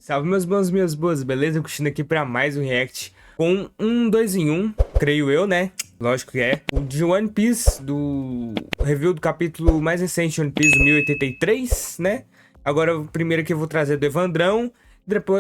Salve meus bons, minhas boas, beleza? Curtindo aqui pra mais um react com um 2 em 1, creio eu, né? Lógico que é. O de One Piece, do review do capítulo mais recente de One Piece, o 1083, né? Agora o primeiro que eu vou trazer é do Evandrão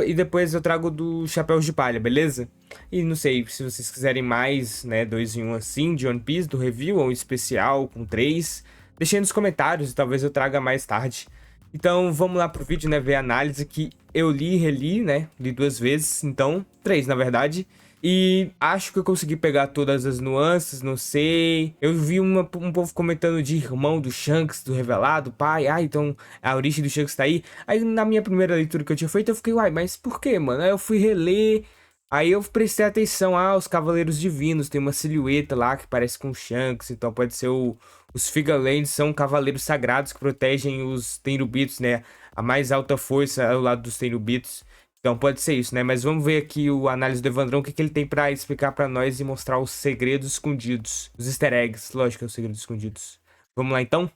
e depois eu trago do Chapéus de Palha, beleza? E não sei, se vocês quiserem mais, né, 2 em 1 assim, de One Piece, do review, ou um especial com 3, deixem nos comentários e talvez eu traga mais tarde. Então vamos lá pro vídeo, né, ver a análise que eu li e reli, né, li 2 vezes, então 3 na verdade. E acho que eu consegui pegar todas as nuances, não sei. Eu vi um povo comentando de irmão do Shanks, do revelado, pai. Ah, então a origem do Shanks tá aí. Aí na minha primeira leitura que eu tinha feito, eu fiquei, uai, mas por quê, mano? Aí eu fui reler. Aí eu prestei atenção, os Cavaleiros Divinos, tem uma silhueta lá que parece com o Shanks, então pode ser os Figalands, são cavaleiros sagrados que protegem os Tenryubitos, né? A mais alta força ao lado dos Tenryubitos. Então pode ser isso, né? Mas vamos ver aqui o análise do Evandrão, o que ele tem pra explicar pra nós e mostrar os segredos escondidos. Os easter eggs, lógico que é os segredos escondidos. Vamos lá então?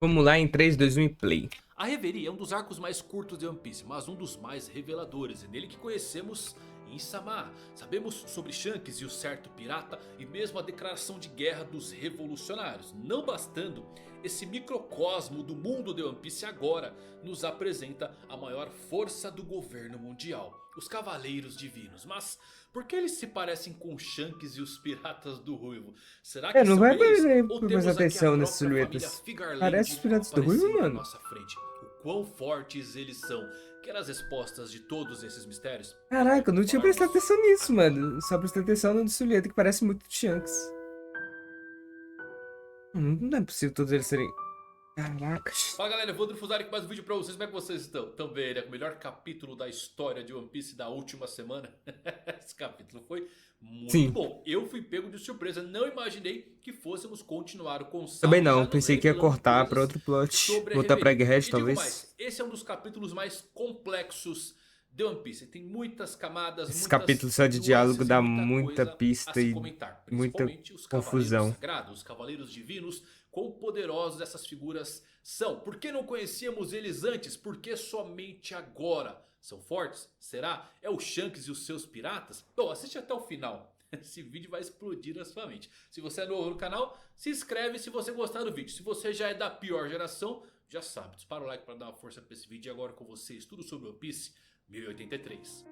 Vamos lá em 3, 2, 1 e play. A Reverie é um dos arcos mais curtos de One Piece, mas um dos mais reveladores. É nele que conhecemos Insama. Sabemos sobre Shanks e o certo pirata e mesmo a declaração de guerra dos revolucionários. Não bastando, esse microcosmo do mundo de One Piece agora nos apresenta a maior força do governo mundial, os Cavaleiros Divinos. Mas por que eles se parecem com Shanks e os piratas do Ruivo? Será que Não são vai eles? Ou prestar temos aqui a atenção nessas própria família silhuetas. Parece os Figarland Piratas do Ruivo, aparecendo à mano. nossa frente? O quão fortes eles são? Quer as respostas de todos esses mistérios? Caraca, eu não Vamos tinha falar prestado disso atenção nisso, agora. mano. Só prestei atenção no silhueta que parece muito de Shanks. Não é possível todos eles serem... Caracas. Fala galera, eu vou Fusari com mais um vídeo pra vocês. Como é que vocês estão? Também, né? O melhor capítulo da história de One Piece da última semana. Esse capítulo foi muito Sim, bom. Eu fui pego de surpresa. Não imaginei que fôssemos continuar com o também Sabo não. já nos Pensei que ia revelando cortar pra coisas outro plot. sobre a Voltar pra Reverie. Egghead, E digo talvez. mais, esse é um dos capítulos mais complexos de One Piece. Tem muitas camadas, Esse muitas capítulo só de diálogo nuances e dá muita muita coisa a pista se e comentar. muita Principalmente os Cavaleiros confusão. Sagrados, os Cavaleiros Divinos. Quão poderosos essas figuras são. Por que não conhecíamos eles antes? Por que somente agora? São fortes? Será? É o Shanks e os seus piratas? Bom, assiste até o final. Esse vídeo vai explodir na sua mente. Se você é novo no canal, se inscreve se você gostar do vídeo. Se você já é da pior geração, já sabe. Dispara o like para dar uma força para esse vídeo. E agora com vocês, tudo sobre One Piece 1083.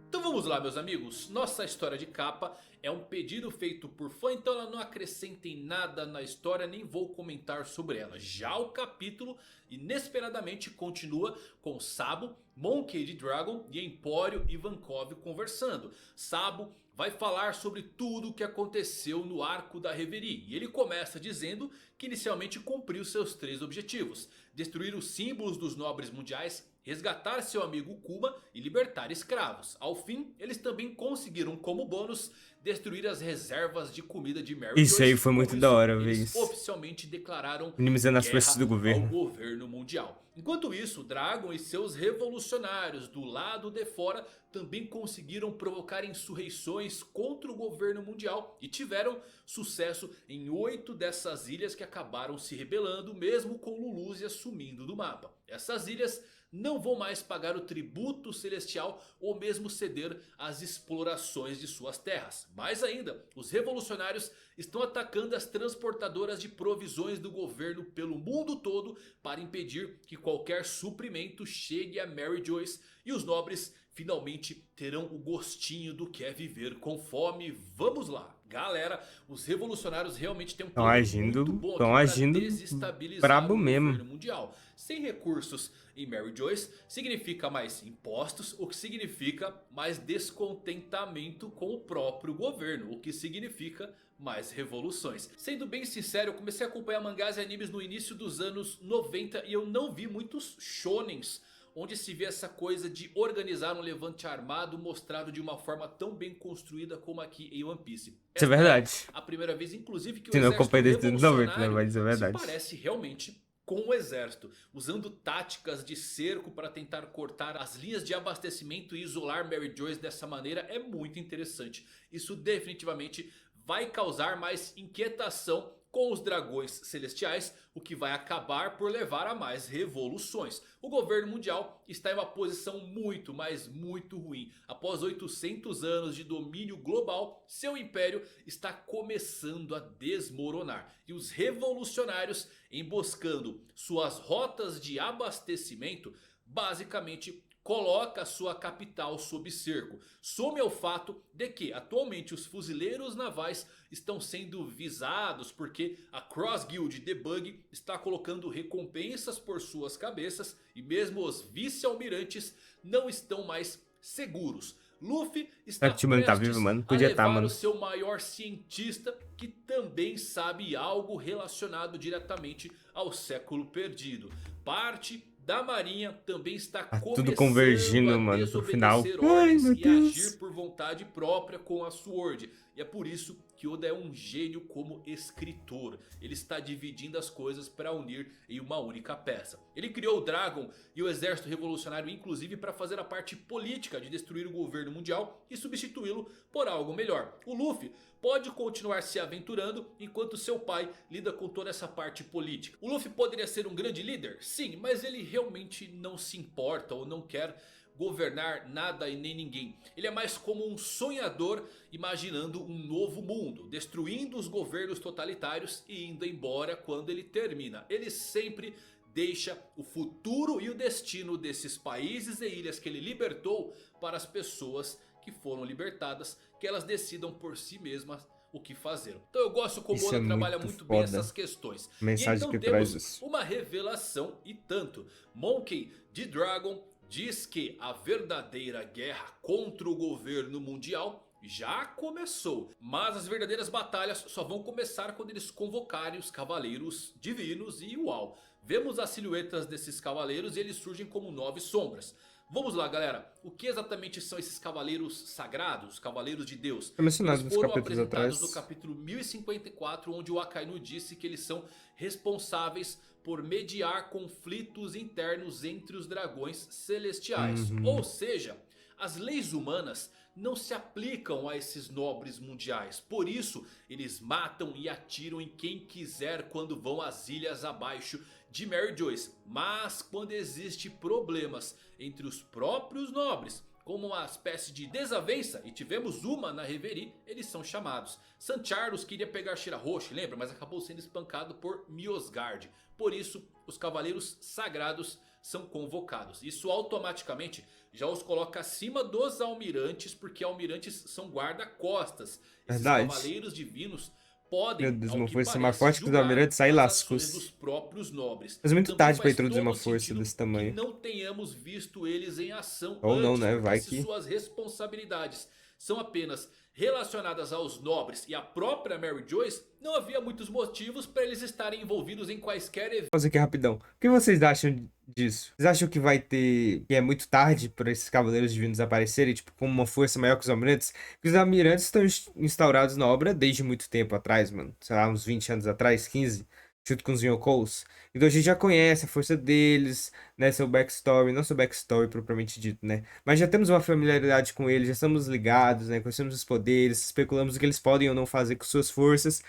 Então vamos lá, meus amigos, nossa história de capa é um pedido feito por fã, então ela não acrescenta em nada na história, nem vou comentar sobre ela. Já o capítulo inesperadamente continua com Sabo, Monkey D. Dragon e Empório Ivankov conversando. Sabo vai falar sobre tudo o que aconteceu no arco da Reverie. E ele começa dizendo que inicialmente cumpriu seus 3 objetivos: destruir os símbolos dos nobres mundiais, resgatar seu amigo Kuma e libertar escravos. Ao fim, eles também conseguiram como bônus destruir as reservas de comida de Mary Isso aí Joyce. foi Com muito da isso, hora ver eles isso. oficialmente declararam Minimizando as forças do guerra ao governo. governo mundial. Enquanto isso, Dragon e seus revolucionários do lado de fora também conseguiram provocar insurreições contra o governo mundial e tiveram sucesso em 8 dessas ilhas que acabaram se rebelando, mesmo com Luluzia sumindo do mapa. Essas ilhas não vão mais pagar o tributo celestial ou mesmo ceder às explorações de suas terras. Mais ainda, os revolucionários estão atacando as transportadoras de provisões do governo pelo mundo todo para impedir que qualquer suprimento chegue a Mary Joyce, e os nobres finalmente terão o gostinho do que é viver com fome. Vamos lá! Galera, os revolucionários realmente têm um plano muito bom aqui Estão para agindo desestabilizar brabo o mesmo. governo mundial. Sem recursos em Mary Joyce significa mais impostos, o que significa mais descontentamento com o próprio governo, o que significa mais revoluções. Sendo bem sincero, eu comecei a acompanhar mangás e animes no início dos anos 90 e eu não vi muitos shonens onde se vê essa coisa de organizar um levante armado mostrado de uma forma tão bem construída como aqui em One Piece. Isso é Esta verdade. a primeira vez, inclusive, que o Se não exército acompanha desde os anos 90, né? revolucionário Mas é se verdade. parece realmente com o exército, usando táticas de cerco para tentar cortar as linhas de abastecimento e isolar Mary Joyce dessa maneira é muito interessante. Isso definitivamente vai causar mais inquietação com os dragões celestiais, o que vai acabar por levar a mais revoluções. O governo mundial está em uma posição muito, mas muito ruim. Após 800 anos de domínio global, seu império está começando a desmoronar. E os revolucionários, emboscando suas rotas de abastecimento, basicamente coloca sua capital sob cerco. Some ao fato de que atualmente os fuzileiros navais estão sendo visados porque a Cross Guild Debug está colocando recompensas por suas cabeças e mesmo os vice-almirantes não estão mais seguros. Luffy está Será que o mano tá vivo, mano? Podia a levar mano. o seu maior cientista, que também sabe algo relacionado diretamente ao século perdido. Parte da marinha também está começando tudo convergindo, a mano, pro final. desobedecer Ai, ordens meu e Deus. agir por vontade própria com a Sword. E é por isso que Oda é um gênio como escritor. Ele está dividindo as coisas para unir em uma única peça. Ele criou o Dragon e o exército revolucionário inclusive para fazer a parte política de destruir o governo mundial e substituí-lo por algo melhor. O Luffy pode continuar se aventurando enquanto seu pai lida com toda essa parte política. O Luffy poderia ser um grande líder? Sim, mas ele realmente não se importa ou não quer governar nada e nem ninguém. Ele é mais como um sonhador imaginando um novo mundo, destruindo os governos totalitários e indo embora quando ele termina. Ele sempre deixa o futuro e o destino desses países e ilhas que ele libertou para as pessoas que foram libertadas, que elas decidam por si mesmas o que fazer. Então eu gosto como Oda trabalha muito bem essas questões. Mensagem e então que temos traz isso. uma revelação e tanto. Monkey D. Dragon diz que a verdadeira guerra contra o governo mundial já começou. Mas as verdadeiras batalhas só vão começar quando eles convocarem os cavaleiros divinos e uau. Vemos as silhuetas desses cavaleiros e eles surgem como 9 sombras. Vamos lá, galera. O que exatamente são esses cavaleiros sagrados, os cavaleiros de Deus? Foi mencionado Eles nos foram capítulos apresentados atrás. no capítulo 1054, onde o Akainu disse que eles são responsáveis por mediar conflitos internos entre os dragões celestiais. Ou seja, as leis humanas não se aplicam a esses nobres mundiais. Por isso, eles matam e atiram em quem quiser quando vão às ilhas abaixo de Mary Joyce. Mas quando existe problemas entre os próprios nobres, como uma espécie de desavença, e tivemos uma na Reverie, eles são chamados. San Charles queria pegar Shirahoshi, lembra? Mas acabou sendo espancado por Miosgard. Por isso, os cavaleiros sagrados são convocados. Isso automaticamente já os coloca acima dos almirantes, porque almirantes são guarda-costas. Esses Verdade. cavaleiros divinos podem, Meu Deus, ao uma que força parece, mais forte que o do julgar Almirante sai as lascos. ações dos próprios nobres. Mas muito Também tarde pra faz introduzir todo uma força sentido desse tamanho. que não tenhamos visto eles em ação Ou antes, não, né? porque Vai se que... suas responsabilidades são apenas relacionadas aos nobres e à própria Mary Joyce, não havia muitos motivos para eles estarem envolvidos em quaisquer eventos. Vou fazer aqui rapidão. O que vocês acham disso? Vocês acham que vai ter... que é muito tarde para esses cavaleiros divinos aparecerem, tipo, com uma força maior que os almirantes? Porque os almirantes estão instaurados na obra desde muito tempo atrás, mano. Sei lá, uns 20 anos atrás, 15, junto com os Yonkous. Então a gente já conhece a força deles, né, seu backstory, não seu backstory propriamente dito, né, mas já temos uma familiaridade com eles, já estamos ligados, né, conhecemos os poderes, especulamos o que eles podem ou não fazer com suas forças.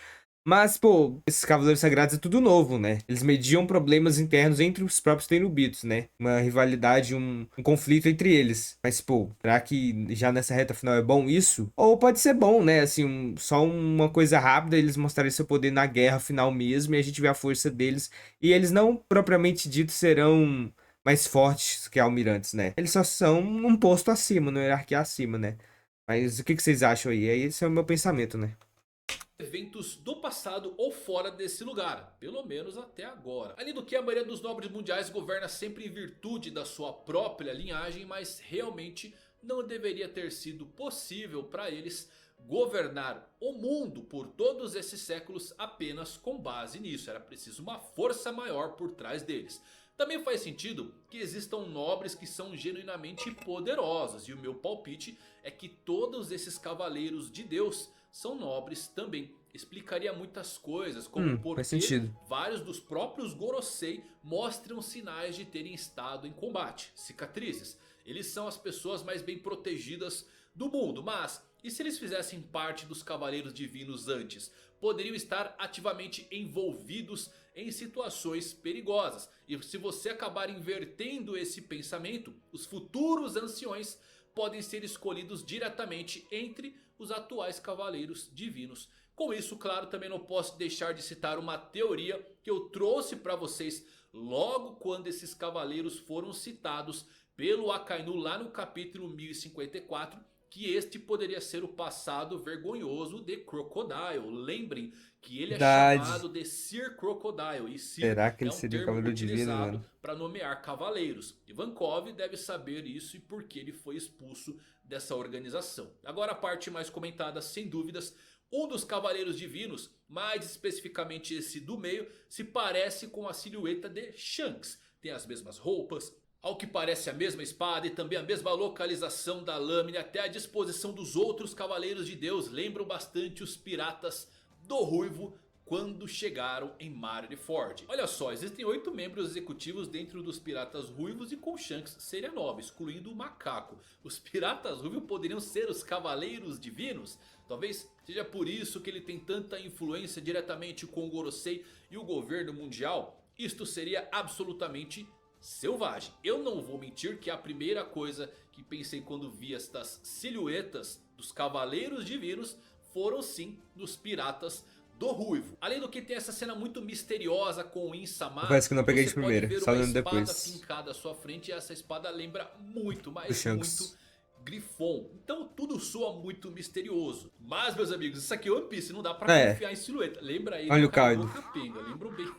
Mas, pô, esses Cavaleiros Sagrados é tudo novo, né? Eles mediam problemas internos entre os próprios Tenubitos, né? Uma rivalidade, um conflito entre eles. Mas, pô, será que já nessa reta final é bom isso? Ou pode ser bom, né? Assim, só uma coisa rápida, eles mostrarem seu poder na guerra final mesmo e a gente vê a força deles. E eles não, propriamente dito, serão mais fortes que almirantes, né? Eles só são um posto acima, uma hierarquia acima, né? Mas o que vocês acham aí? Esse é o meu pensamento, né? Eventos do passado ou fora desse lugar, pelo menos até agora. Além do que, a maioria dos nobres mundiais governa sempre em virtude da sua própria linhagem, mas realmente não deveria ter sido possível para eles governar o mundo por todos esses séculos apenas com base nisso. Era preciso uma força maior por trás deles. Também faz sentido que existam nobres que são genuinamente poderosos, e o meu palpite é que todos esses cavaleiros de Deus são nobres também. Explicaria muitas coisas, como porque vários dos próprios Gorosei mostram sinais de terem estado em combate, cicatrizes. Eles são as pessoas mais bem protegidas do mundo, mas E se eles fizessem parte dos Cavaleiros Divinos antes, poderiam estar ativamente envolvidos em situações perigosas. E se você acabar invertendo esse pensamento, os futuros anciões podem ser escolhidos diretamente entre os atuais Cavaleiros Divinos. Com isso, claro, também não posso deixar de citar uma teoria que eu trouxe para vocês logo quando esses cavaleiros foram citados pelo Akainu lá no capítulo 1054, que este poderia ser o passado vergonhoso de Crocodile. Lembrem que ele é chamado de Sir Crocodile. E Sir Será que ele é um seria termo cavaleiro divino, utilizado para nomear cavaleiros. Ivankov deve saber isso e por que ele foi expulso dessa organização. Agora a parte mais comentada, sem dúvidas. Um dos Cavaleiros Divinos, mais especificamente esse do meio, se parece com a silhueta de Shanks. Tem as mesmas roupas, ao que parece a mesma espada e também a mesma localização da lâmina. Até a disposição dos outros Cavaleiros de Deus lembram bastante os piratas do Ruivo quando chegaram em Marineford. Olha só, existem 8 membros executivos dentro dos Piratas Ruivos e com Shanks seria 9, excluindo o Macaco. Os Piratas Ruivos poderiam ser os Cavaleiros Divinos? Talvez seja por isso que ele tem tanta influência diretamente com o Gorosei e o governo mundial. Isto seria absolutamente selvagem. Eu não vou mentir que a primeira coisa que pensei quando vi estas silhuetas dos Cavaleiros Divinos foram sim dos Piratas do Ruivo. Além do que tem essa cena muito misteriosa com o Insama. Parece que não peguei de primeira, só lendo depois. Uma depois. espada fincada à sua frente e essa espada lembra muito, mas muito Grifon. Então tudo soa muito misterioso. Mas meus amigos, isso aqui é One Piece, não dá pra confiar em silhueta. Lembra aí olha do o Kaido. Capenga, lembram bem.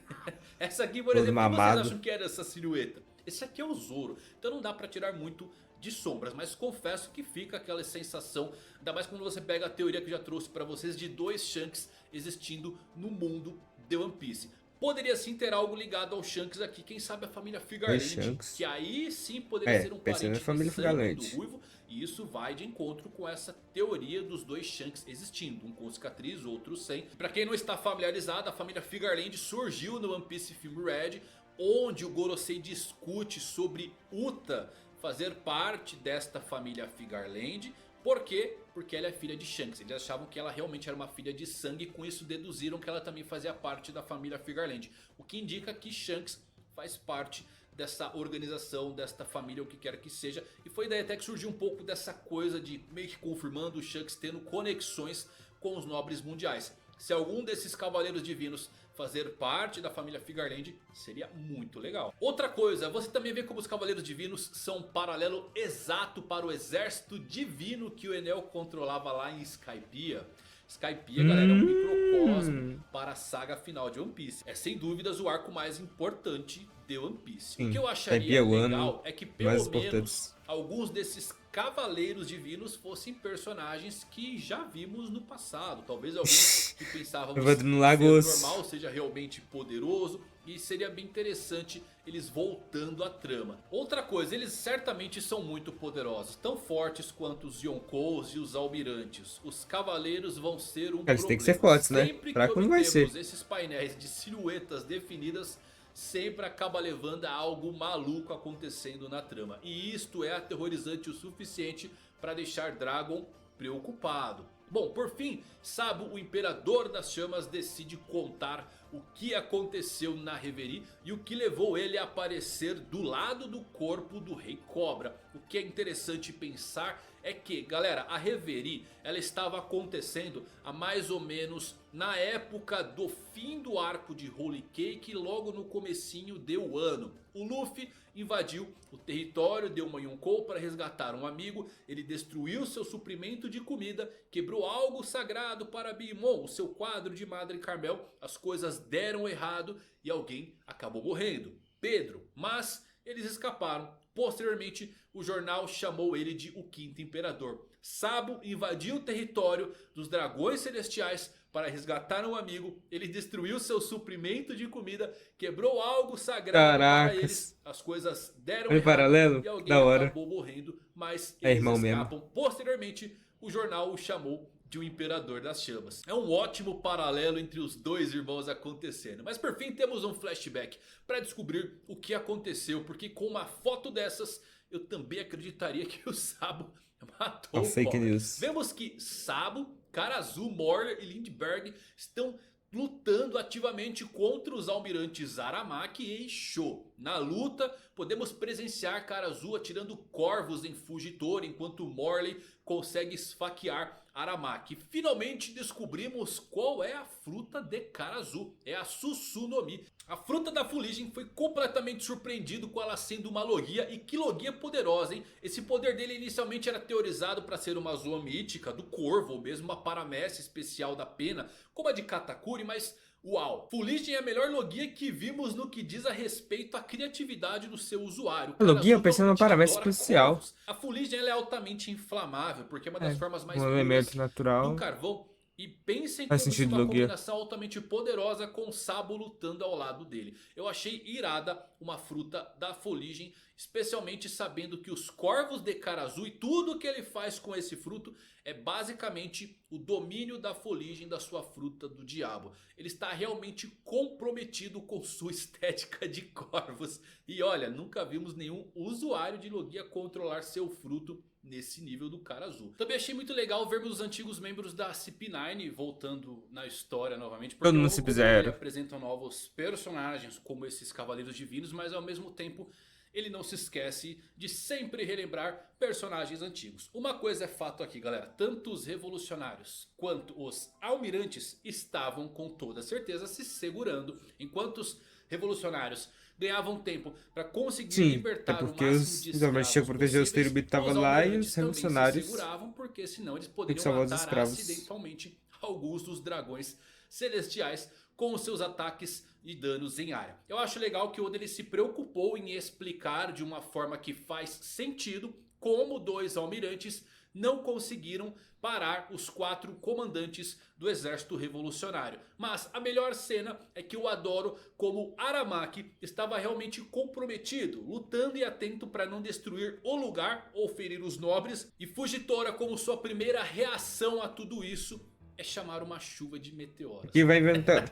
Essa aqui, por exemplo, o que vocês acham que era essa silhueta? Esse aqui é o Zoro, então não dá pra tirar muito de sombras, mas confesso que fica aquela sensação, ainda mais quando você pega a teoria que eu já trouxe pra vocês de 2 Shanks existindo no mundo de One Piece. Poderia sim ter algo ligado ao Shanks aqui, quem sabe a família Figarland, que aí sim poderia ser um parente de sangue do Ruivo. E isso vai de encontro com essa teoria dos 2 Shanks existindo, um com cicatriz, outro sem. Pra quem não está familiarizado, a família Figarland surgiu no One Piece Film Red, onde o Gorosei discute sobre Uta fazer parte desta família Figarland. Por quê? Porque ela é filha de Shanks. Eles achavam que ela realmente era uma filha de sangue e com isso deduziram que ela também fazia parte da família Figarland. O que indica que Shanks faz parte dessa organização, desta família, o que quer que seja. E foi daí até que surgiu um pouco dessa coisa de meio que confirmando o Shanks tendo conexões com os nobres mundiais. Se algum desses Cavaleiros Divinos fazer parte da família Figarland, seria muito legal. Outra coisa, você também vê como os Cavaleiros Divinos são um paralelo exato para o exército divino que o Enel controlava lá em Skypiea. Skypiea, galera, é um microcosmo para a saga final de One Piece. É sem dúvidas o arco mais importante de One Piece. Sim, o que eu acharia legal é que pelo menos alguns desses Cavaleiros Divinos fossem personagens que já vimos no passado. Talvez alguns que pensávamos ser normal seja realmente poderoso. E seria bem interessante eles voltando à trama. Outra coisa, eles certamente são muito poderosos. Tão fortes quanto os Yonkous e os Almirantes. Os Cavaleiros vão ser um problema. Eles têm que ser fortes, né? Sempre que obtemos esses painéis de silhuetas definidas, sempre acaba levando a algo maluco acontecendo na trama. E isto é aterrorizante o suficiente para deixar Dragon preocupado. Bom, por fim, Sabo, o Imperador das Chamas, decide contar o que aconteceu na Reverie e o que levou ele a aparecer do lado do corpo do Rei Cobra. O que é interessante pensar é que, galera, a Reverie ela estava acontecendo há mais ou menos na época do fim do arco de Holy Cake, logo no comecinho do ano. O Luffy invadiu o território de uma Yonkou para resgatar um amigo. Ele destruiu seu suprimento de comida, quebrou algo sagrado para Big Mom, o seu quadro de Madre Carmel. As coisas deram errado e alguém acabou morrendo, Pedro. Mas eles escaparam. Posteriormente, o jornal chamou ele de o Quinto Imperador. Sabo invadiu o território dos Dragões Celestiais para resgatar um amigo. Ele destruiu seu suprimento de comida, quebrou algo sagrado para eles. As coisas deram errado paralelo? E alguém acabou morrendo, mas eles escapam. Mesmo. Posteriormente, o jornal o chamou de um Imperador das Chamas. É um ótimo paralelo entre os dois irmãos acontecendo. Mas por fim temos um flashback para descobrir o que aconteceu. Porque com uma foto dessas eu também acreditaria que o Sabo matou o fake Cobra. news. Vemos que Sabo, Karazu, Morler e Lindbergh estão lutando ativamente contra os almirantes Aramaki e Sho. Na luta podemos presenciar Karazu atirando corvos em Fujitora, enquanto Morley consegue esfaquear Aramaki. Finalmente descobrimos qual é a fruta de Karazu. É a Susunomi. A fruta da fuligem foi completamente surpreendido com ela sendo uma logia. E que logia poderosa, hein? Esse poder dele inicialmente era teorizado para ser uma zoa mítica do corvo, ou mesmo uma paramécia especial da pena, como a de Katakuri, mas uau! Fuligem é a melhor logia que vimos no que diz a respeito à criatividade do seu usuário. A logia Karazu pensando numa realmente paramécia adora especial. corvos. A fuligem ela é altamente inflamável, porque é uma das formas mais Um puras elemento natural. do carvão. E pensem Faz como isso é sentido, uma logia. combinação altamente poderosa com o Sabo lutando ao lado dele. Eu achei irada uma fruta da fuligem, especialmente sabendo que os corvos de Karazu e tudo que ele faz com esse fruto é basicamente o domínio da fuligem da sua fruta do diabo. Ele está realmente comprometido com sua estética de corvos. E olha, nunca vimos nenhum usuário de logia controlar seu fruto nesse nível do Karazu. Também achei muito legal vermos os antigos membros da CP9 voltando na história novamente. Porque Todo mundo logo como CP0. ele apresentam novos personagens como esses Cavaleiros Divinos, mas ao mesmo tempo ele não se esquece de sempre relembrar personagens antigos. Uma coisa é fato aqui, galera. Tanto os revolucionários quanto os almirantes estavam com toda certeza se segurando. Enquanto os revolucionários ganhavam tempo para conseguir Sim, libertar até porque o máximo os de almirantes tinham que proteger os possíveis, Terubito estavam os lá e almirantes os também revolucionários se seguravam, porque senão eles que poderiam salvar os matar escravos. acidentalmente alguns dos dragões celestiais com os seus ataques e danos em área. Eu acho legal que o Oda ele se preocupou em explicar de uma forma que faz sentido como dois almirantes não conseguiram parar os 4 comandantes do exército revolucionário. Mas a melhor cena é que eu adoro como Aramaki estava realmente comprometido, lutando e atento para não destruir o lugar ou ferir os nobres. E Fujitora, como sua primeira reação a tudo isso, é chamar uma chuva de meteoros. Aqui vai inventando.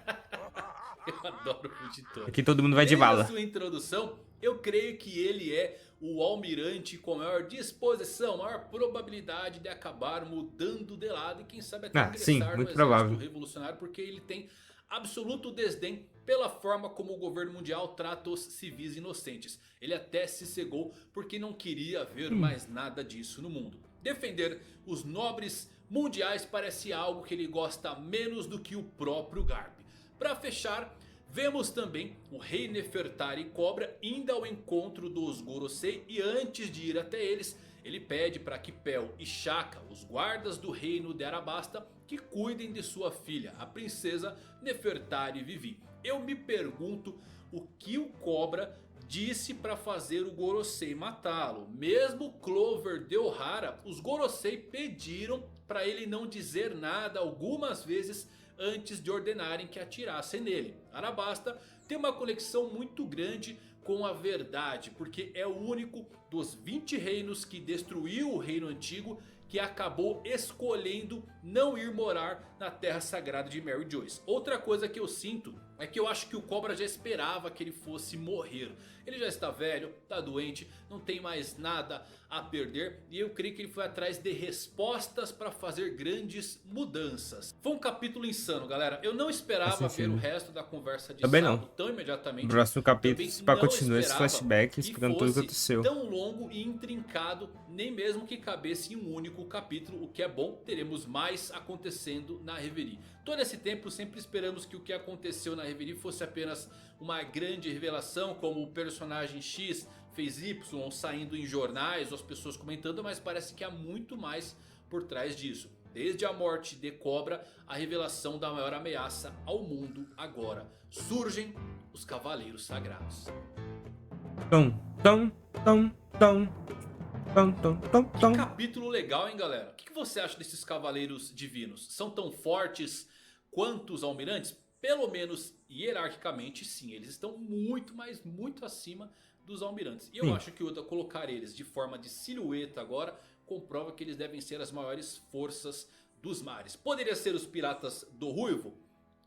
Eu adoro o Fujitora. Aqui todo mundo vai de Desde bala. a sua introdução, eu creio que ele é o almirante com maior disposição, maior probabilidade de acabar mudando de lado e quem sabe até ingressar sim, no muito exército provável. revolucionário, porque ele tem absoluto desdém pela forma como o governo mundial trata os civis inocentes. Ele até se cegou porque não queria ver mais nada disso no mundo. Defender os nobres mundiais parece algo que ele gosta menos do que o próprio Garp. Para fechar, vemos também o rei Nefertari Cobra indo ao encontro dos Gorosei. E antes de ir até eles, ele pede para que Pel e Shaka, os guardas do reino de Arabasta, que cuidem de sua filha, a princesa Nefertari Vivi. Eu me pergunto o que o Cobra disse para fazer o Gorosei matá-lo. Mesmo Clover de Ohara, os Gorosei pediram para ele não dizer nada algumas vezes antes de ordenarem que atirassem nele. Arabasta tem uma conexão muito grande com a verdade, porque é o único dos 20 reinos que destruiu o reino antigo que acabou escolhendo não ir morar na terra sagrada de Mary Joyce. Outra coisa que eu sinto é que eu acho que o Cobra já esperava que ele fosse morrer. Ele já está velho, está doente, não tem mais nada a perder. E eu creio que ele foi atrás de respostas para fazer grandes mudanças. Foi um capítulo insano, galera. Eu não esperava ver o resto da conversa de Também Sabo não. tão imediatamente. No próximo capítulo, Também se pá, não continua esse esperava flashback que explicando tudo o que fosse aconteceu. tão longo e intrincado, nem mesmo que cabesse em um único capítulo. O que é bom, teremos mais acontecendo na Reverie. Todo esse tempo sempre esperamos que o que aconteceu na Reverie fosse apenas uma grande revelação, como o personagem X fez Y saindo em jornais ou as pessoas comentando, mas parece que há muito mais por trás disso. Desde a morte de Cobra, a revelação da maior ameaça ao mundo agora. Surgem os Cavaleiros Sagrados. Tom, tom, tom, tom. Tom, tom, tom, tom. Que capítulo legal, hein, galera? O que você acha desses Cavaleiros Divinos? São tão fortes quanto os Almirantes? Pelo menos hierarquicamente, sim. Eles estão muito, mas muito acima dos Almirantes. E eu acho que o Oda colocar eles de forma de silhueta agora comprova que eles devem ser as maiores forças dos mares. Poderia ser os piratas do Ruivo?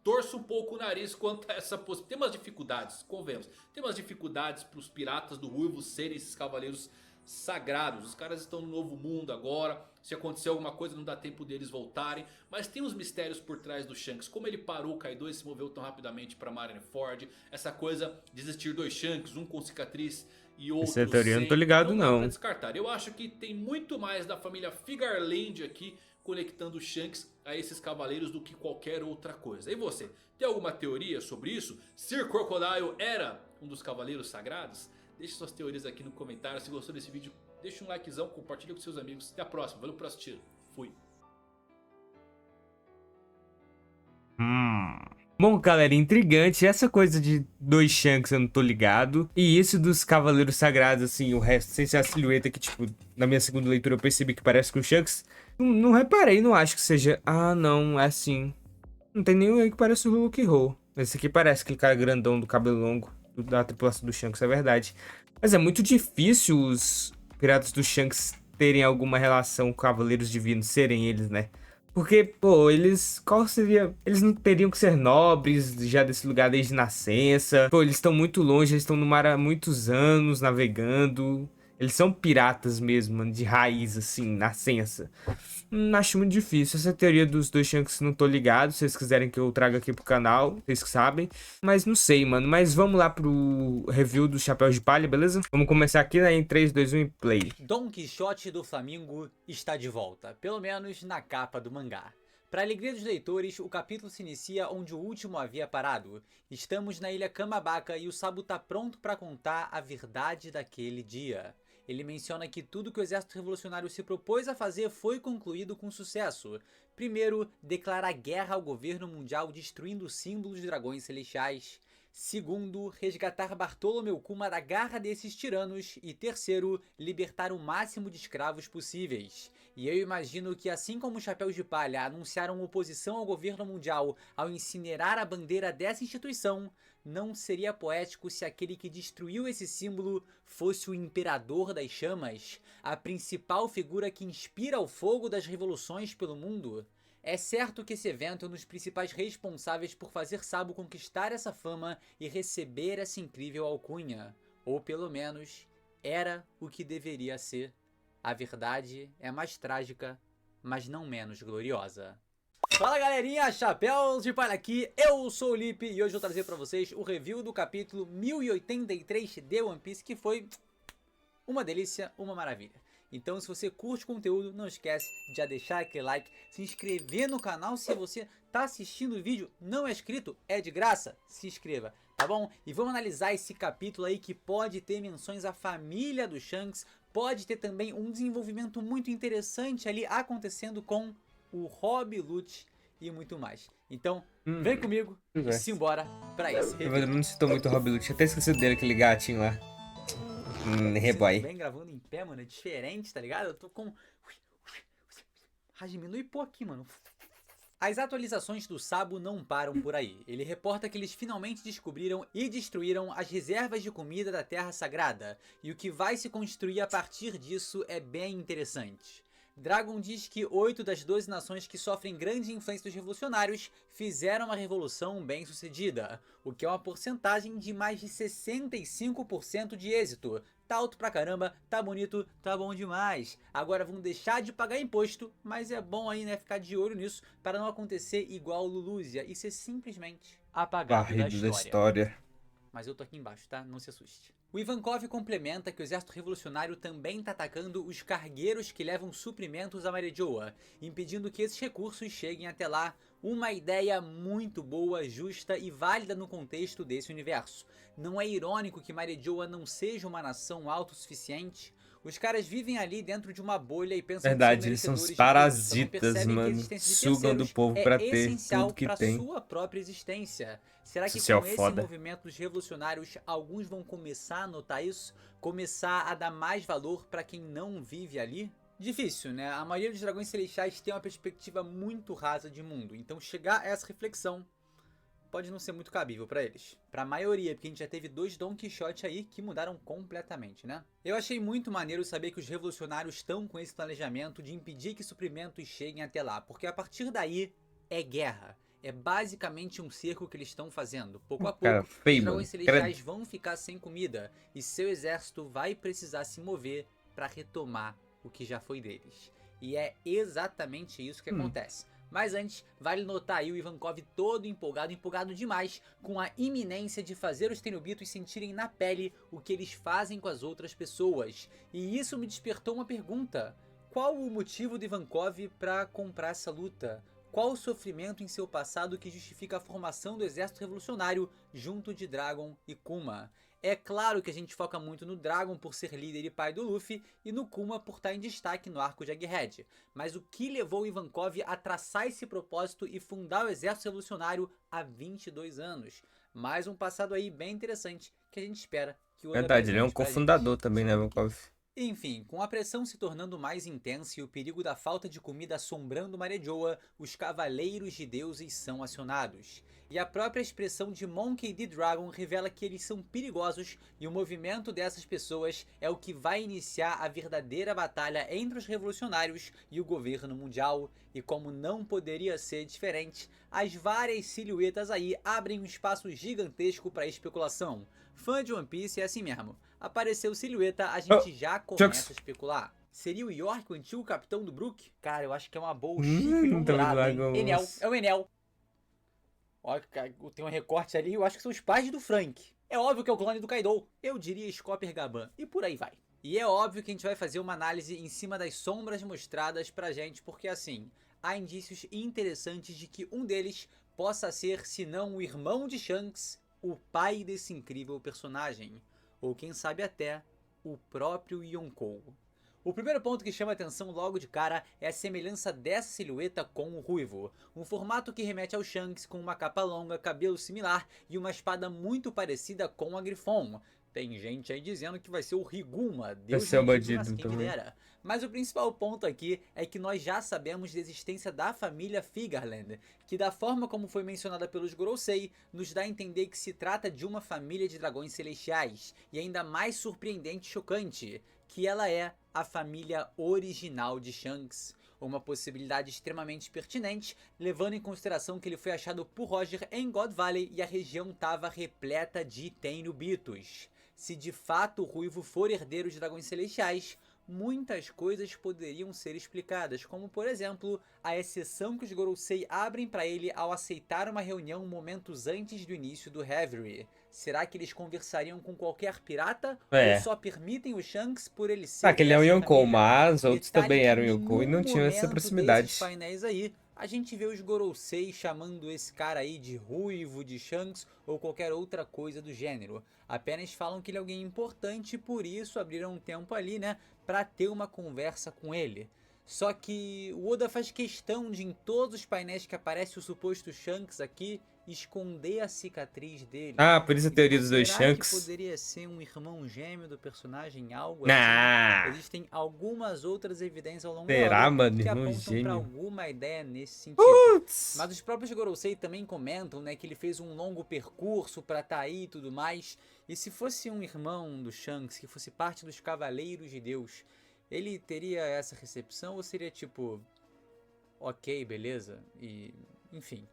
Torço um pouco o nariz quanto a essa possibilidade. Tem umas dificuldades, convenhamos. Tem umas dificuldades para os piratas do Ruivo serem esses cavaleiros sagrados. Os caras estão no novo mundo agora. Se acontecer alguma coisa não dá tempo deles voltarem. Mas tem uns mistérios por trás do Shanks. Como ele parou o Kaido e se moveu tão rapidamente para Marineford. Essa coisa de existir dois Shanks, um com cicatriz e outro Essa teoria eu sem. não tô ligado Não dá não. pra descartar. Eu acho que tem muito mais da família Figarland aqui conectando Shanks a esses cavaleiros do que qualquer outra coisa. E você, tem alguma teoria sobre isso? Sir Crocodile era um dos cavaleiros sagrados? Deixe suas teorias aqui no comentário. Se gostou desse vídeo, deixa um likezão, compartilha com seus amigos. Até a próxima, valeu por assistir. Fui. Bom, galera, intrigante. Essa coisa de dois Shanks eu não tô ligado. E isso dos Cavaleiros Sagrados, assim, o resto, sem ser a silhueta que, tipo, na minha segunda leitura eu percebi que parece com o Shanks. Não reparei, não acho que seja... Ah, não, é assim. Não tem nenhum aí que parece o Hulk Ho. Esse aqui parece aquele cara grandão do cabelo longo da tripulação do Shanks, é verdade. Mas é muito difícil os piratas do Shanks terem alguma relação com Cavaleiros Divinos, serem eles, né? Porque, pô, qual seria... Eles não teriam que ser nobres já desse lugar desde nascença. Pô, eles estão muito longe, eles estão no mar há muitos anos, navegando. Eles são piratas mesmo, mano, de raiz, assim, nascença. Acho muito difícil. Essa teoria dos dois Shanks não tô ligado. Se vocês quiserem que eu traga aqui pro canal, vocês que sabem. Mas não sei, mano. Mas vamos lá pro review dos Chapéus de Palha, beleza? Vamos começar aqui, né, em 3, 2, 1 e play. Don Quixote do Flamengo está de volta, pelo menos na capa do mangá. Para a alegria dos leitores, o capítulo se inicia onde o último havia parado. Estamos na ilha Kamabaka e o Sabo tá pronto para contar a verdade daquele dia. Ele menciona que tudo que o exército revolucionário se propôs a fazer foi concluído com sucesso. Primeiro, declarar guerra ao governo mundial destruindo os símbolos de dragões celestiais. Segundo, resgatar Bartolomeu Kuma da garra desses tiranos. E terceiro, libertar o máximo de escravos possíveis. E eu imagino que assim como os Chapéus de Palha anunciaram oposição ao governo mundial ao incinerar a bandeira dessa instituição, não seria poético se aquele que destruiu esse símbolo fosse o Imperador das Chamas, a principal figura que inspira o fogo das revoluções pelo mundo? É certo que esse evento é um dos principais responsáveis por fazer Sabo conquistar essa fama e receber essa incrível alcunha. Ou pelo menos, era o que deveria ser. A verdade é mais trágica, mas não menos gloriosa. Fala galerinha, Chapéus de Palha aqui, eu sou o Lipe e hoje eu vou trazer pra vocês o review do capítulo 1083 de One Piece, que foi uma delícia, uma maravilha. Então se você curte o conteúdo, não esquece de já deixar aquele like, se inscrever no canal se você tá assistindo o vídeo, não é inscrito, é de graça, se inscreva, tá bom? E vamos analisar esse capítulo aí que pode ter menções à família do Shanks, pode ter também um desenvolvimento muito interessante ali acontecendo com o Rob Lute e muito mais. Então, vem comigo e simbora pra esse review. Eu não citou muito o Rob Lute, até esqueci dele, aquele gatinho lá. Reboy. Bem gravando em pé, mano, é diferente, tá ligado? Eu tô com... diminui pô aqui, mano. As atualizações do Sabo não param por aí. Ele reporta que eles finalmente descobriram e destruíram as reservas de comida da Terra Sagrada. E o que vai se construir a partir disso é bem interessante. Dragon diz que 8 das 12 nações que sofrem grande influência dos revolucionários fizeram uma revolução bem sucedida, o que é uma porcentagem de mais de 65% de êxito. Tá alto pra caramba, tá bonito, tá bom demais. Agora vão deixar de pagar imposto, mas é bom aí, né, ficar de olho nisso para não acontecer igual Lulúzia e ser simplesmente apagado da história. Mas eu tô aqui embaixo, tá? Não se assuste. O Ivankov complementa que o exército revolucionário também tá atacando os cargueiros que levam suprimentos a Marejoa, impedindo que esses recursos cheguem até lá. Uma ideia muito boa, justa e válida no contexto desse universo. Não é irônico que Marejoa não seja uma nação autossuficiente? Os caras vivem ali dentro de uma bolha e pensam verdade, eles são os parasitas, mano. Sugam do povo pra ter tudo que tem. Sua própria existência. Será que Social com esse movimento dos revolucionários, alguns vão começar a notar isso? Começar a dar mais valor pra quem não vive ali? Difícil, né? A maioria dos dragões celestiais tem uma perspectiva muito rasa de mundo. Então chegar a essa reflexão pode não ser muito cabível pra eles. Pra maioria, porque a gente já teve 2 Don Quixote aí que mudaram completamente, né? Eu achei muito maneiro saber que os revolucionários estão com esse planejamento de impedir que suprimentos cheguem até lá, porque a partir daí é guerra. É basicamente um cerco que eles estão fazendo. Pouco a pouco, os dragões celestiais vão ficar sem comida e seu exército vai precisar se mover pra retomar o que já foi deles. E é exatamente isso que acontece. Mas antes, vale notar aí o Ivankov todo empolgado demais com a iminência de fazer os Tenobitos sentirem na pele o que eles fazem com as outras pessoas. E isso me despertou uma pergunta. Qual o motivo do Ivankov pra comprar essa luta? Qual o sofrimento em seu passado que justifica a formação do exército revolucionário junto de Dragon e Kuma? É claro que a gente foca muito no Dragon por ser líder e pai do Luffy e no Kuma por estar em destaque no arco de Egghead. Mas o que levou o Ivankov a traçar esse propósito e fundar o exército revolucionário há 22 anos? Mais um passado aí bem interessante que a gente espera que o Oda Verdade, ele é um apresente pra cofundador gente. também, né, Ivankov? Enfim, com a pressão se tornando mais intensa e o perigo da falta de comida assombrando Marejoa, os Cavaleiros de Deuses são acionados. E a própria expressão de Monkey D. Dragon revela que eles são perigosos e o movimento dessas pessoas é o que vai iniciar a verdadeira batalha entre os revolucionários e o governo mundial. E como não poderia ser diferente, as várias silhuetas aí abrem um espaço gigantesco para especulação. Fã de One Piece é assim mesmo. Apareceu silhueta, a gente já começa a especular. Seria o York o antigo capitão do Brook? Cara, eu acho que é uma boa. O Chico dourado, hein? Enel, é o Enel. Olha, tem um recorte ali, eu acho que são os pais do Frank. É óbvio que é o clone do Kaido. Eu diria Scopper Gaban. E por aí vai. E é óbvio que a gente vai fazer uma análise em cima das sombras mostradas pra gente, porque assim, há indícios interessantes de que um deles possa ser, se não o irmão de Shanks, o pai desse incrível personagem. Ou quem sabe até, o próprio Yonkou. O primeiro ponto que chama atenção logo de cara é a semelhança dessa silhueta com o Ruivo. Um formato que remete ao Shanks com uma capa longa, cabelo similar e uma espada muito parecida com a Griffon. Tem gente aí dizendo que vai ser o Higuma, Deus é o me livre, bandido mas quem me dera. Mas o principal ponto aqui é que nós já sabemos da existência da família Figarland, que da forma como foi mencionada pelos Gorosei, nos dá a entender que se trata de uma família de dragões celestiais, e ainda mais surpreendente e chocante, que ela é a família original de Shanks. Uma possibilidade extremamente pertinente, levando em consideração que ele foi achado por Roger em God Valley e a região estava repleta de Tenobitos. Se de fato o Ruivo for herdeiro de dragões celestiais, muitas coisas poderiam ser explicadas, como por exemplo, a exceção que os Gorosei abrem para ele ao aceitar uma reunião momentos antes do início do Reverie. Será que eles conversariam com qualquer pirata? Ou só permitem o Shanks por ele ser que ele é um Yonkou, família? mas outros Detalhe também que eram em Yonkou e não nenhum tinham essa momento proximidade. desses painéis aí, a gente vê os Gorosei chamando esse cara aí de Ruivo, de Shanks ou qualquer outra coisa do gênero. Apenas falam que ele é alguém importante e por isso abriram um tempo ali, né, pra ter uma conversa com ele. Só que o Oda faz questão de, em todos os painéis que aparece o suposto Shanks aqui, esconder a cicatriz dele. Ah, por isso a teoria dos dois Será Shanks. que poderia ser um irmão gêmeo do personagem, algo Nah. assim? Existem algumas outras evidências ao longo da Será, obra mano? que Irmão apontam pra gêmeo. alguma ideia nesse sentido. Putz. Mas os próprios Gorosei também comentam, né, que ele fez um longo percurso pra estar aí e tudo mais. E se fosse um irmão do Shanks, que fosse parte dos Cavaleiros de Deus, ele teria essa recepção ou seria tipo, ok, beleza? E, enfim.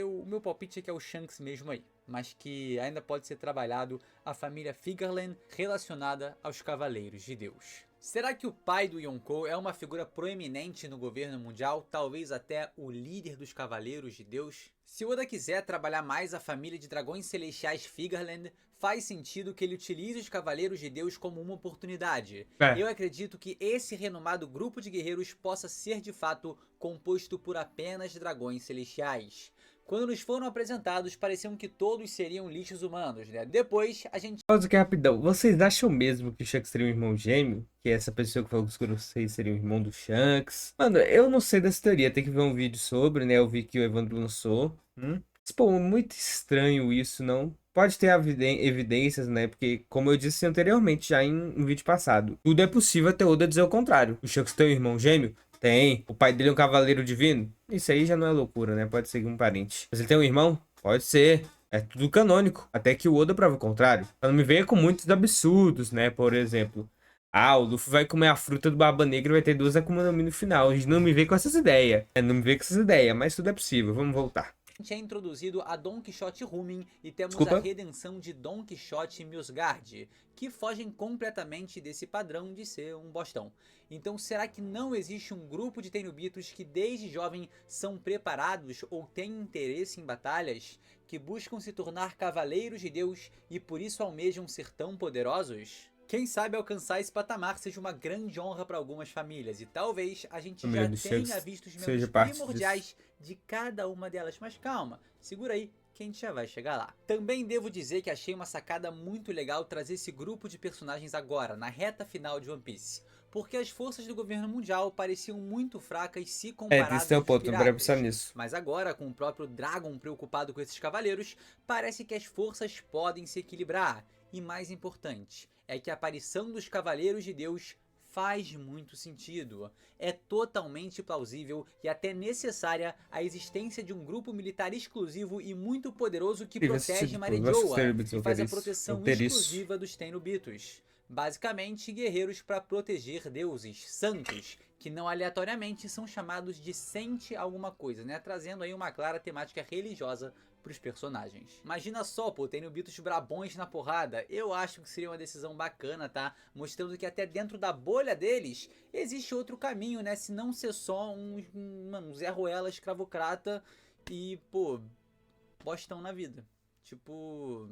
O meu palpite é que é o Shanks mesmo aí, mas que ainda pode ser trabalhado a família Figarland relacionada aos Cavaleiros de Deus. Será que o pai do Yonkou é uma figura proeminente no governo mundial, talvez até o líder dos Cavaleiros de Deus? Se Oda quiser trabalhar mais a família de dragões celestiais Figarland, faz sentido que ele utilize os Cavaleiros de Deus como uma oportunidade. Eu acredito que esse renomado grupo de guerreiros possa ser de fato composto por apenas dragões celestiais. Quando nos foram apresentados, pareciam que todos seriam lixos humanos, né? Depois, a gente... Pausa aqui rapidão. Vocês acham mesmo que o Shanks seria um irmão gêmeo? Que essa pessoa que falou que os Gorosei seria um irmão do Shanks? Mano, eu não sei dessa teoria. Tem que ver um vídeo sobre, né? Eu vi que o Evandro lançou. Mas, pô, muito estranho isso, não? Pode ter evidências, né? Porque, como eu disse anteriormente, já em um vídeo passado, tudo é possível até Oda dizer o contrário. O Shanks tem um irmão gêmeo? Tem. O pai dele é um cavaleiro divino? Isso aí já não é loucura, né? Pode ser um parente. Mas ele tem um irmão? Pode ser. É tudo canônico. Até que o Oda prova o contrário. Então não me venha com muitos absurdos, né? Por exemplo, o Luffy vai comer a fruta do Barba Negra e vai ter 2 Akuma no Mi no final. Não me vem com essas ideias. Não me vem com essas ideias, mas tudo é possível. Vamos voltar. A gente é introduzido a Don Quixote Rumin e temos Desculpa. a redenção de Don Quixote e Milsgard, que fogem completamente desse padrão de ser um bostão. Então será que não existe um grupo de Tenryubitos que desde jovem são preparados ou têm interesse em batalhas, que buscam se tornar cavaleiros de Deus e por isso almejam ser tão poderosos? Quem sabe alcançar esse patamar seja uma grande honra para algumas famílias, e talvez a gente já tenha visto os membros primordiais de cada uma delas. Mas calma, segura aí que a gente já vai chegar lá. Também devo dizer que achei uma sacada muito legal trazer esse grupo de personagens agora, na reta final de One Piece. Porque as forças do governo mundial pareciam muito fracas se comparadas aos piratas. Mas agora, com o próprio Dragon preocupado com esses cavaleiros, parece que as forças podem se equilibrar. E mais importante, é que a aparição dos Cavaleiros de Deus faz muito sentido. É totalmente plausível e até necessária a existência de um grupo militar exclusivo e muito poderoso que protege Marejoa e faz a proteção exclusiva dos Tenryubitos. Basicamente, guerreiros para proteger deuses santos, que não aleatoriamente são chamados de Sente alguma coisa, né? Trazendo aí uma clara temática religiosa pros personagens. Imagina só, pô, Tenryubitos brabões na porrada. Eu acho que seria uma decisão bacana, tá? Mostrando que até dentro da bolha deles existe outro caminho, né? Se não ser só um Zé Ruela escravocrata e, pô, bostão na vida. Tipo,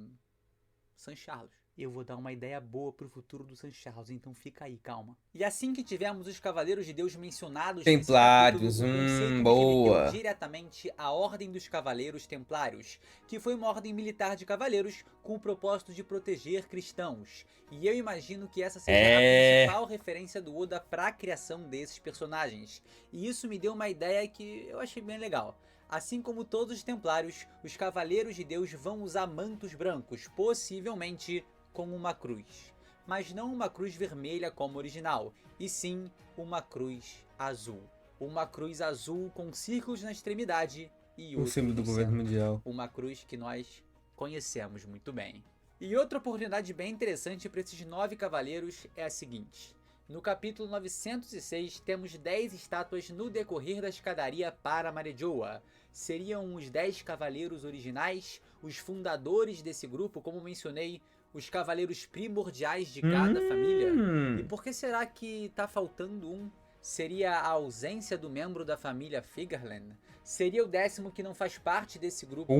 San Carlos. Eu vou dar uma ideia boa pro futuro do San Carlos, então fica aí, calma. E assim que tivermos os Cavaleiros de Deus mencionados Templários, nesse capítulo, boa. Diretamente a Ordem dos Cavaleiros Templários, que foi uma ordem militar de cavaleiros com o propósito de proteger cristãos. E eu imagino que essa seja a principal referência do Oda para a criação desses personagens. E isso me deu uma ideia que eu achei bem legal. Assim como todos os Templários, os Cavaleiros de Deus vão usar mantos brancos, possivelmente com uma cruz. Mas não uma cruz vermelha como original, e sim uma cruz azul. Uma cruz azul com círculos na extremidade e outro símbolo do governo mundial. Uma cruz que nós conhecemos muito bem. E outra oportunidade bem interessante para esses 9 cavaleiros é a seguinte. No capítulo 906 temos 10 estátuas no decorrer da escadaria para Marejoa. Seriam os 10 cavaleiros originais, os fundadores desse grupo, como mencionei, os cavaleiros primordiais de cada família. E por que será que tá faltando um? Seria a ausência do membro da família Figarland? Seria o 10º que não faz parte desse grupo?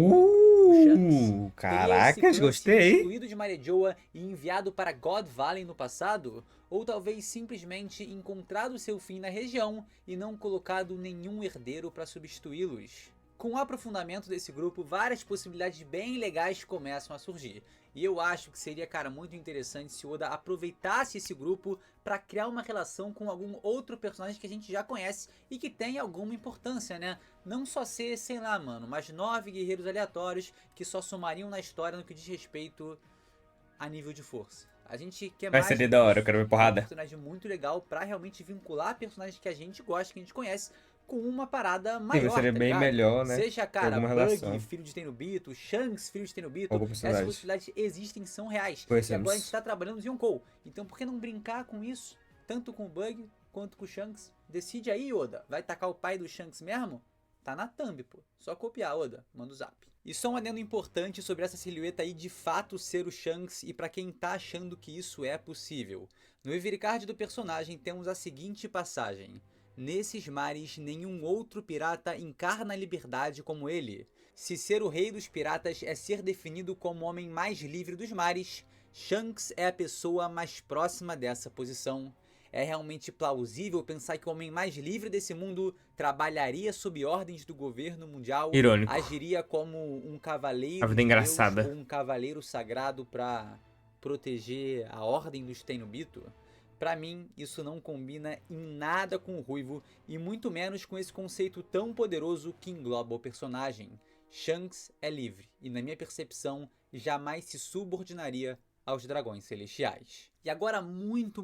Caracas, gostei. Excluído de Marejoa e enviado para God Valley no passado? Ou talvez simplesmente encontrado seu fim na região e não colocado nenhum herdeiro para substituí-los? Com o aprofundamento desse grupo, várias possibilidades bem legais começam a surgir. E eu acho que seria, cara, muito interessante se o Oda aproveitasse esse grupo para criar uma relação com algum outro personagem que a gente já conhece e que tem alguma importância, né? Não só ser, sei lá, mano, mas 9 guerreiros aleatórios que só somariam na história no que diz respeito a nível de força. A gente quer mais. Vai ser da hora, eu quero ver porrada. Um personagem muito legal para realmente vincular personagens que a gente gosta, que a gente conhece, com uma parada maior. Seria bem melhor, né? Seja, cara, Bug, filho de Tenryubito, Shanks, filho de Tenryubito, essas possibilidades existem, são reais. E agora a gente tá trabalhando em Yonkou. Então por que não brincar com isso? Tanto com o Bug quanto com o Shanks. Decide aí, Oda. Vai tacar o pai do Shanks mesmo? Tá na thumb, pô. Só copiar, Oda. Manda o zap. E só um adendo importante sobre essa silhueta aí de fato ser o Shanks e pra quem tá achando que isso é possível. No Evercard do personagem temos a seguinte passagem. Nesses mares, nenhum outro pirata encarna a liberdade como ele. Se ser o rei dos piratas é ser definido como o homem mais livre dos mares, Shanks é a pessoa mais próxima dessa posição. É realmente plausível pensar que o homem mais livre desse mundo trabalharia sob ordens do governo mundial, agiria como um cavaleiro de Deus ou um cavaleiro sagrado para proteger a ordem dos Tenryubito? Pra mim, isso não combina em nada com o Ruivo e muito menos com esse conceito tão poderoso que engloba o personagem. Shanks é livre e, na minha percepção, jamais se subordinaria aos dragões celestiais. E agora muito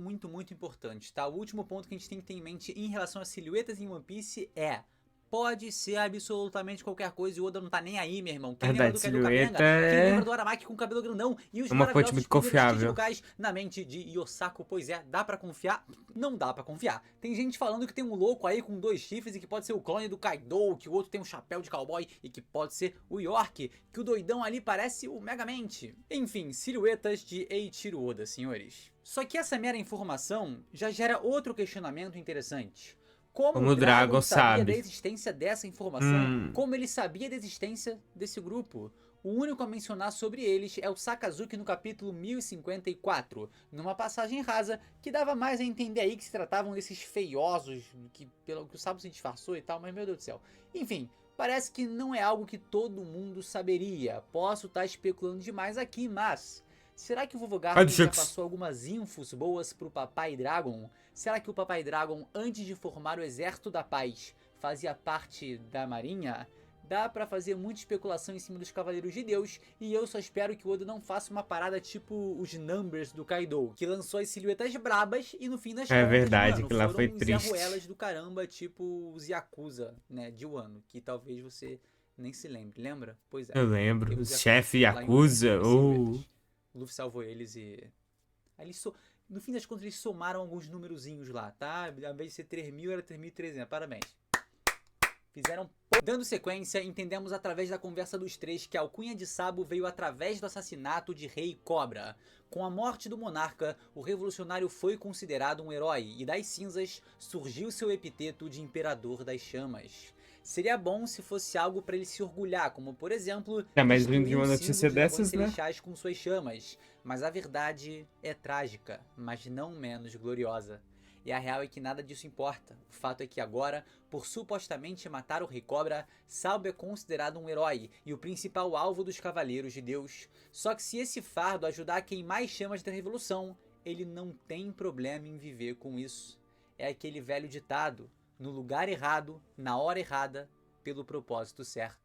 importante, tá? O último ponto que a gente tem que ter em mente em relação às silhuetas em One Piece é: pode ser absolutamente qualquer coisa e o Oda não tá nem aí, meu irmão. Quem lembra do Kaido Capenga? Quem lembra do Aramaki com cabelo grandão? E os uma fonte muito confiável locais na mente de Yosaku? Pois é, dá pra confiar? Não dá pra confiar. Tem gente falando que tem um louco aí com 2 chifres e que pode ser o clone do Kaido, que o outro tem um chapéu de cowboy e que pode ser o York, que o doidão ali parece o Megamente. Enfim, silhuetas de Eiichiro Oda, senhores. Só que essa mera informação já gera outro questionamento interessante. Como o Dragon sabia da existência dessa informação? Como ele sabia da existência desse grupo? O único a mencionar sobre eles é o Sakazuki no capítulo 1054, numa passagem rasa que dava mais a entender aí que se tratavam desses feiosos, que pelo que o Sabo se disfarçou e tal, mas meu Deus do céu. Enfim, parece que não é algo que todo mundo saberia. Posso estar especulando demais aqui, mas será que o Vovô Garp já passou algumas infos boas pro Papai Dragon? Será que o Papai Dragon, antes de formar o Exército da Paz, fazia parte da Marinha? Dá pra fazer muita especulação em cima dos Cavaleiros de Deus, e eu só espero que o Oda não faça uma parada tipo os Numbers do Kaido, que lançou as silhuetas brabas e no fim das contas, verdade, mano, que lá foram foi uns triste. arruelas do caramba, tipo os Yakuza, né, de Wano, que talvez você nem se lembre, lembra? Pois é. Eu lembro, o chefe Yakuza, O Luffy salvou eles e... Aí no fim das contas eles somaram alguns numerozinhos lá, tá? Ao invés de ser 3.000 era 3.300, parabéns. Fizeram... Dando sequência, entendemos através da conversa dos três que a alcunha de Sabo veio através do assassinato de Rei Cobra. Com a morte do monarca, o revolucionário foi considerado um herói e das cinzas surgiu seu epiteto de Imperador das Chamas. Seria bom se fosse algo para ele se orgulhar, como por exemplo, mas destruir de uma o notícia símbolo dos dessas, dragões celestiais com suas chamas. Mas a verdade é trágica, mas não menos gloriosa. E a real é que nada disso importa. O fato é que agora, por supostamente matar o Rei Cobra, Sabo é considerado um herói e o principal alvo dos Cavaleiros de Deus. Só que se esse fardo ajudar a queimar as chamas da Revolução, ele não tem problema em viver com isso. É aquele velho ditado: no lugar errado, na hora errada, pelo propósito certo.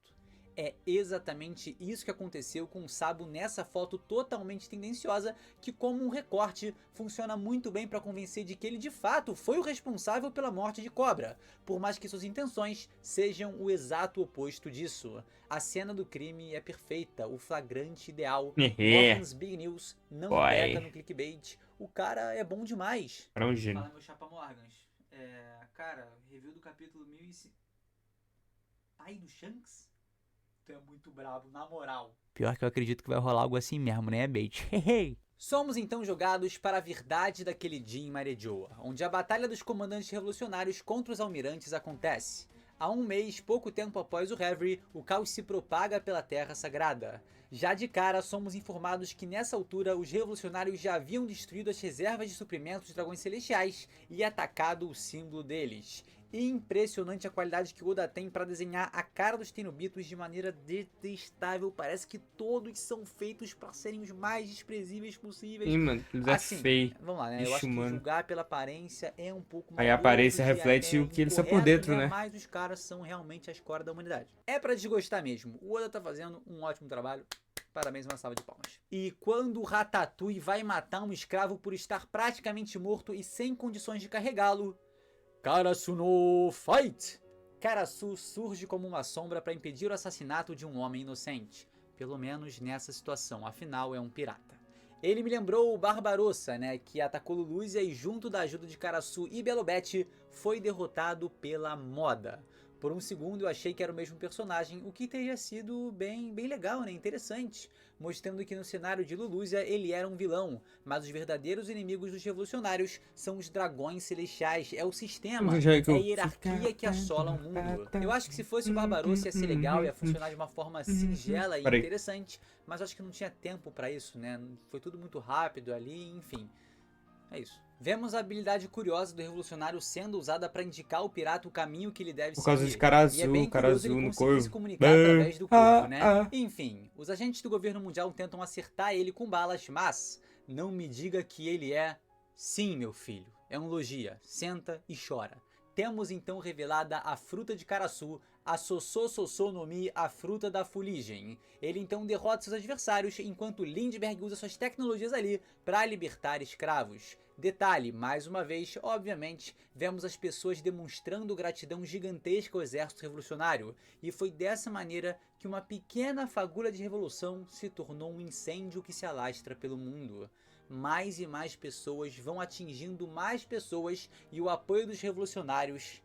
É exatamente isso que aconteceu com o Sabo nessa foto totalmente tendenciosa, que como um recorte funciona muito bem para convencer de que ele de fato foi o responsável pela morte de Cobra, por mais que suas intenções sejam o exato oposto disso. A cena do crime é perfeita, o flagrante ideal. Morgan's Big News não peca no clickbait, o cara é bom demais. Para um gênio. Fala meu chapa Morgans. Cara, review do capítulo 1000 Pai do Shanks? Tu é muito brabo, na moral. Pior que eu acredito que vai rolar algo assim mesmo, né, bait? Somos então jogados para a verdade daquele dia em Marejoa, onde a batalha dos comandantes revolucionários contra os almirantes acontece. Há um mês, pouco tempo após o Reverie, o caos se propaga pela Terra Sagrada. Já de cara, somos informados que nessa altura os revolucionários já haviam destruído as reservas de suprimentos dos dragões celestiais e atacado o símbolo deles. Impressionante a qualidade que o Oda tem para desenhar a cara dos Tenobitos de maneira detestável. Parece que todos são feitos para serem os mais desprezíveis possíveis. Ih, mano, eles assim, é feio. Vamos lá, né? Bicho, eu acho que mano. julgar pela aparência é um pouco mais. Aí a aparência reflete o que eles são por dentro, né? Mas os caras são realmente a escória da humanidade. É para desgostar mesmo. O Oda tá fazendo um ótimo trabalho. Parabéns, uma salva de palmas. E quando o Ratatouille vai matar um escravo por estar praticamente morto e sem condições de carregá-lo, Karasu no fight! Karasu surge como uma sombra para impedir o assassinato de um homem inocente. Pelo menos nessa situação, afinal é um pirata. Ele me lembrou o Barbarossa, né, que atacou Lulúzia e junto da ajuda de Karasu e Belobete, foi derrotado pela moda. Por um segundo eu achei que era o mesmo personagem, o que teria sido bem legal, né, interessante, mostrando que no cenário de Lulúzia ele era um vilão, mas os verdadeiros inimigos dos revolucionários são os dragões celestiais, é o sistema, é a hierarquia que assola o mundo. Eu acho que se fosse o Barbarossa ia ser legal, ia funcionar de uma forma singela e interessante, mas acho que não tinha tempo pra isso, né, foi tudo muito rápido ali, enfim, é isso. Vemos a habilidade curiosa do revolucionário sendo usada para indicar ao pirata o caminho que ele deve seguir. Por causa de cara azul, e é bem cara curioso azul ele no conseguir corvo. se comunicar através do corpo, né? Enfim, os agentes do governo mundial tentam acertar ele com balas, mas não me diga que ele é... Sim, meu filho, é um logia, senta e chora. temos então revelada a fruta de Karasu, a Soso no Mi, a fruta da fuligem. Ele então derrota seus adversários, enquanto Lindbergh usa suas tecnologias ali para libertar escravos. Detalhe, mais uma vez, obviamente, vemos as pessoas demonstrando gratidão gigantesca ao exército revolucionário, e foi dessa maneira que uma pequena fagulha de revolução se tornou um incêndio que se alastra pelo mundo. Mais e mais pessoas vão atingindo mais pessoas e o apoio dos revolucionários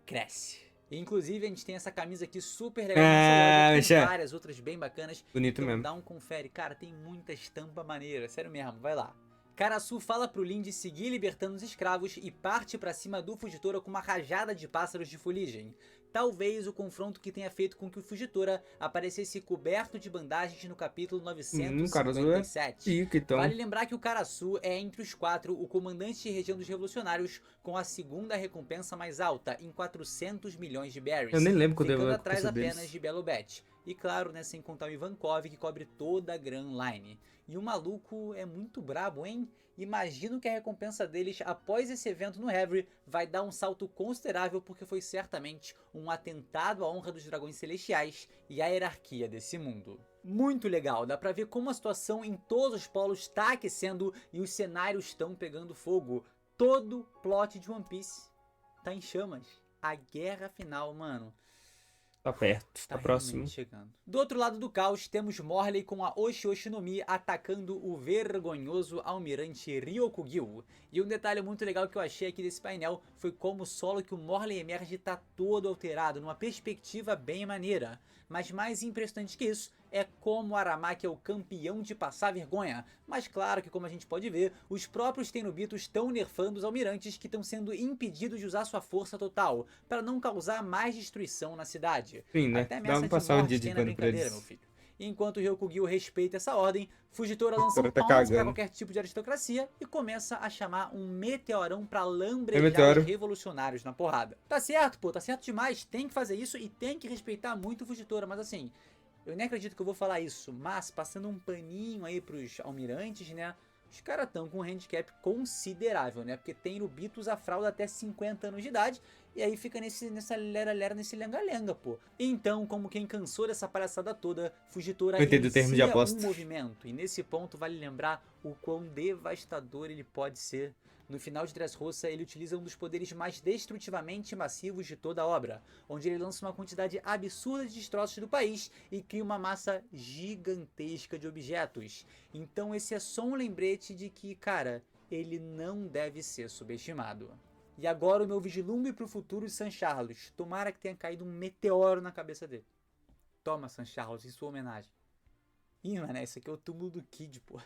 cresce. Inclusive a gente tem essa camisa aqui super legal nessa loja, tem várias outras bem bacanas. Bonito então mesmo. Dá um confere, cara, tem muita estampa maneira, sério mesmo, vai lá. Karasu fala pro Lindy seguir libertando os escravos e parte pra cima do Fugitora com uma rajada de pássaros de fuligem. Talvez o confronto que tenha feito com que o Fugitora aparecesse coberto de bandagens no capítulo 957. Então. Vale lembrar que o Karasu é, entre os 4, o comandante de região dos revolucionários com a segunda recompensa mais alta, em 400 milhões de berries. Eu nem lembro quando ficando eu atrás apenas de Belobet. E claro, né, sem contar o Ivankov, que cobre toda a Grand Line. E o maluco é muito brabo, hein? Imagino que a recompensa deles após esse evento no Heavy vai dar um salto considerável, porque foi certamente um atentado à honra dos dragões celestiais e à hierarquia desse mundo. Muito legal, dá pra ver como a situação em todos os polos está aquecendo e os cenários estão pegando fogo. Todo plot de One Piece tá em chamas. A guerra final, mano, tá perto, tá próximo. Chegando. Do outro lado do caos, temos Morley com a Oshi no Mi atacando o vergonhoso almirante Ryokugyu. E um detalhe muito legal que eu achei aqui desse painel foi como o solo que o Morley emerge tá todo alterado, numa perspectiva bem maneira. Mas mais impressionante que isso é como o Aramaki é o campeão de passar vergonha. Mas claro que, como a gente pode ver, os próprios Tenryubitos estão nerfando os almirantes que estão sendo impedidos de usar sua força total, para não causar mais destruição na cidade. Sim, né? Até Dá um passar um dia de pano pra eles. meu filho. Enquanto o Ryokugyu respeita essa ordem, Fugitora lança um tá palmas para qualquer tipo de aristocracia e começa a chamar um meteorão pra lambrejar meteoro. os revolucionários na porrada. Tá certo, pô, tá certo demais, tem que fazer isso e tem que respeitar muito o Fugitora, mas assim, eu nem acredito que eu vou falar isso, mas passando um paninho aí pros almirantes, né? Os caras estão com um handicap considerável, né? Porque tem Tenryubitos a fralda até 50 anos de idade. E aí fica nessa lera-lera, nesse lenga-lenga, pô. Então, como quem cansou dessa palhaçada toda, Fugitora inicia um movimento. E nesse ponto vale lembrar o quão devastador ele pode ser. No final de Dressrosa, ele utiliza um dos poderes mais destrutivamente massivos de toda a obra, onde ele lança uma quantidade absurda de destroços do país e cria uma massa gigantesca de objetos. Então esse é só um lembrete de que, cara, ele não deve ser subestimado. E agora o meu vislumbre pro futuro de San Carlos. Tomara que tenha caído um meteoro na cabeça dele. Toma, San Carlos, em sua homenagem. Ih, mano, esse aqui é o túmulo do Kid, pô.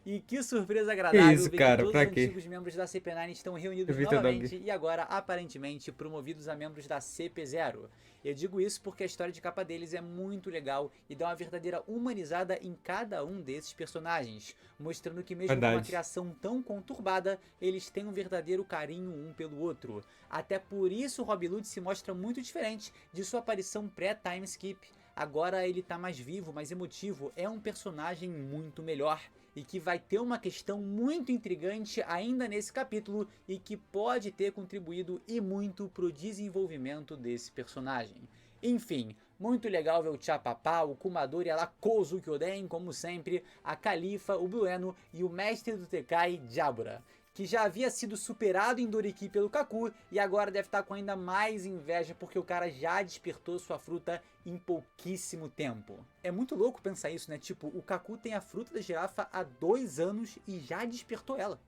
E que surpresa agradável, que isso, cara? todos pra os quê? antigos membros da CP9 estão reunidos novamente e agora aparentemente promovidos a membros da CP0. Eu digo isso porque a história de capa deles é muito legal e dá uma verdadeira humanizada em cada um desses personagens, mostrando que mesmo com uma criação tão conturbada, eles têm um verdadeiro carinho um pelo outro. Até por isso Rob Lute se mostra muito diferente de sua aparição pré-time skip. Agora ele tá mais vivo, mais emotivo, é um personagem muito melhor. E que vai ter uma questão muito intrigante ainda nesse capítulo e que pode ter contribuído e muito pro desenvolvimento desse personagem. Enfim, muito legal ver o Chapapá, o Kumadori, a Kozuki Oden, como sempre, a Califa, o Blueno e o mestre do Tekai, Jabura, que já havia sido superado em Doriki pelo Kaku e agora deve estar com ainda mais inveja porque o cara já despertou sua fruta em pouquíssimo tempo. É muito louco pensar isso, né? Tipo, o Kaku tem a fruta da girafa há 2 anos e já despertou ela.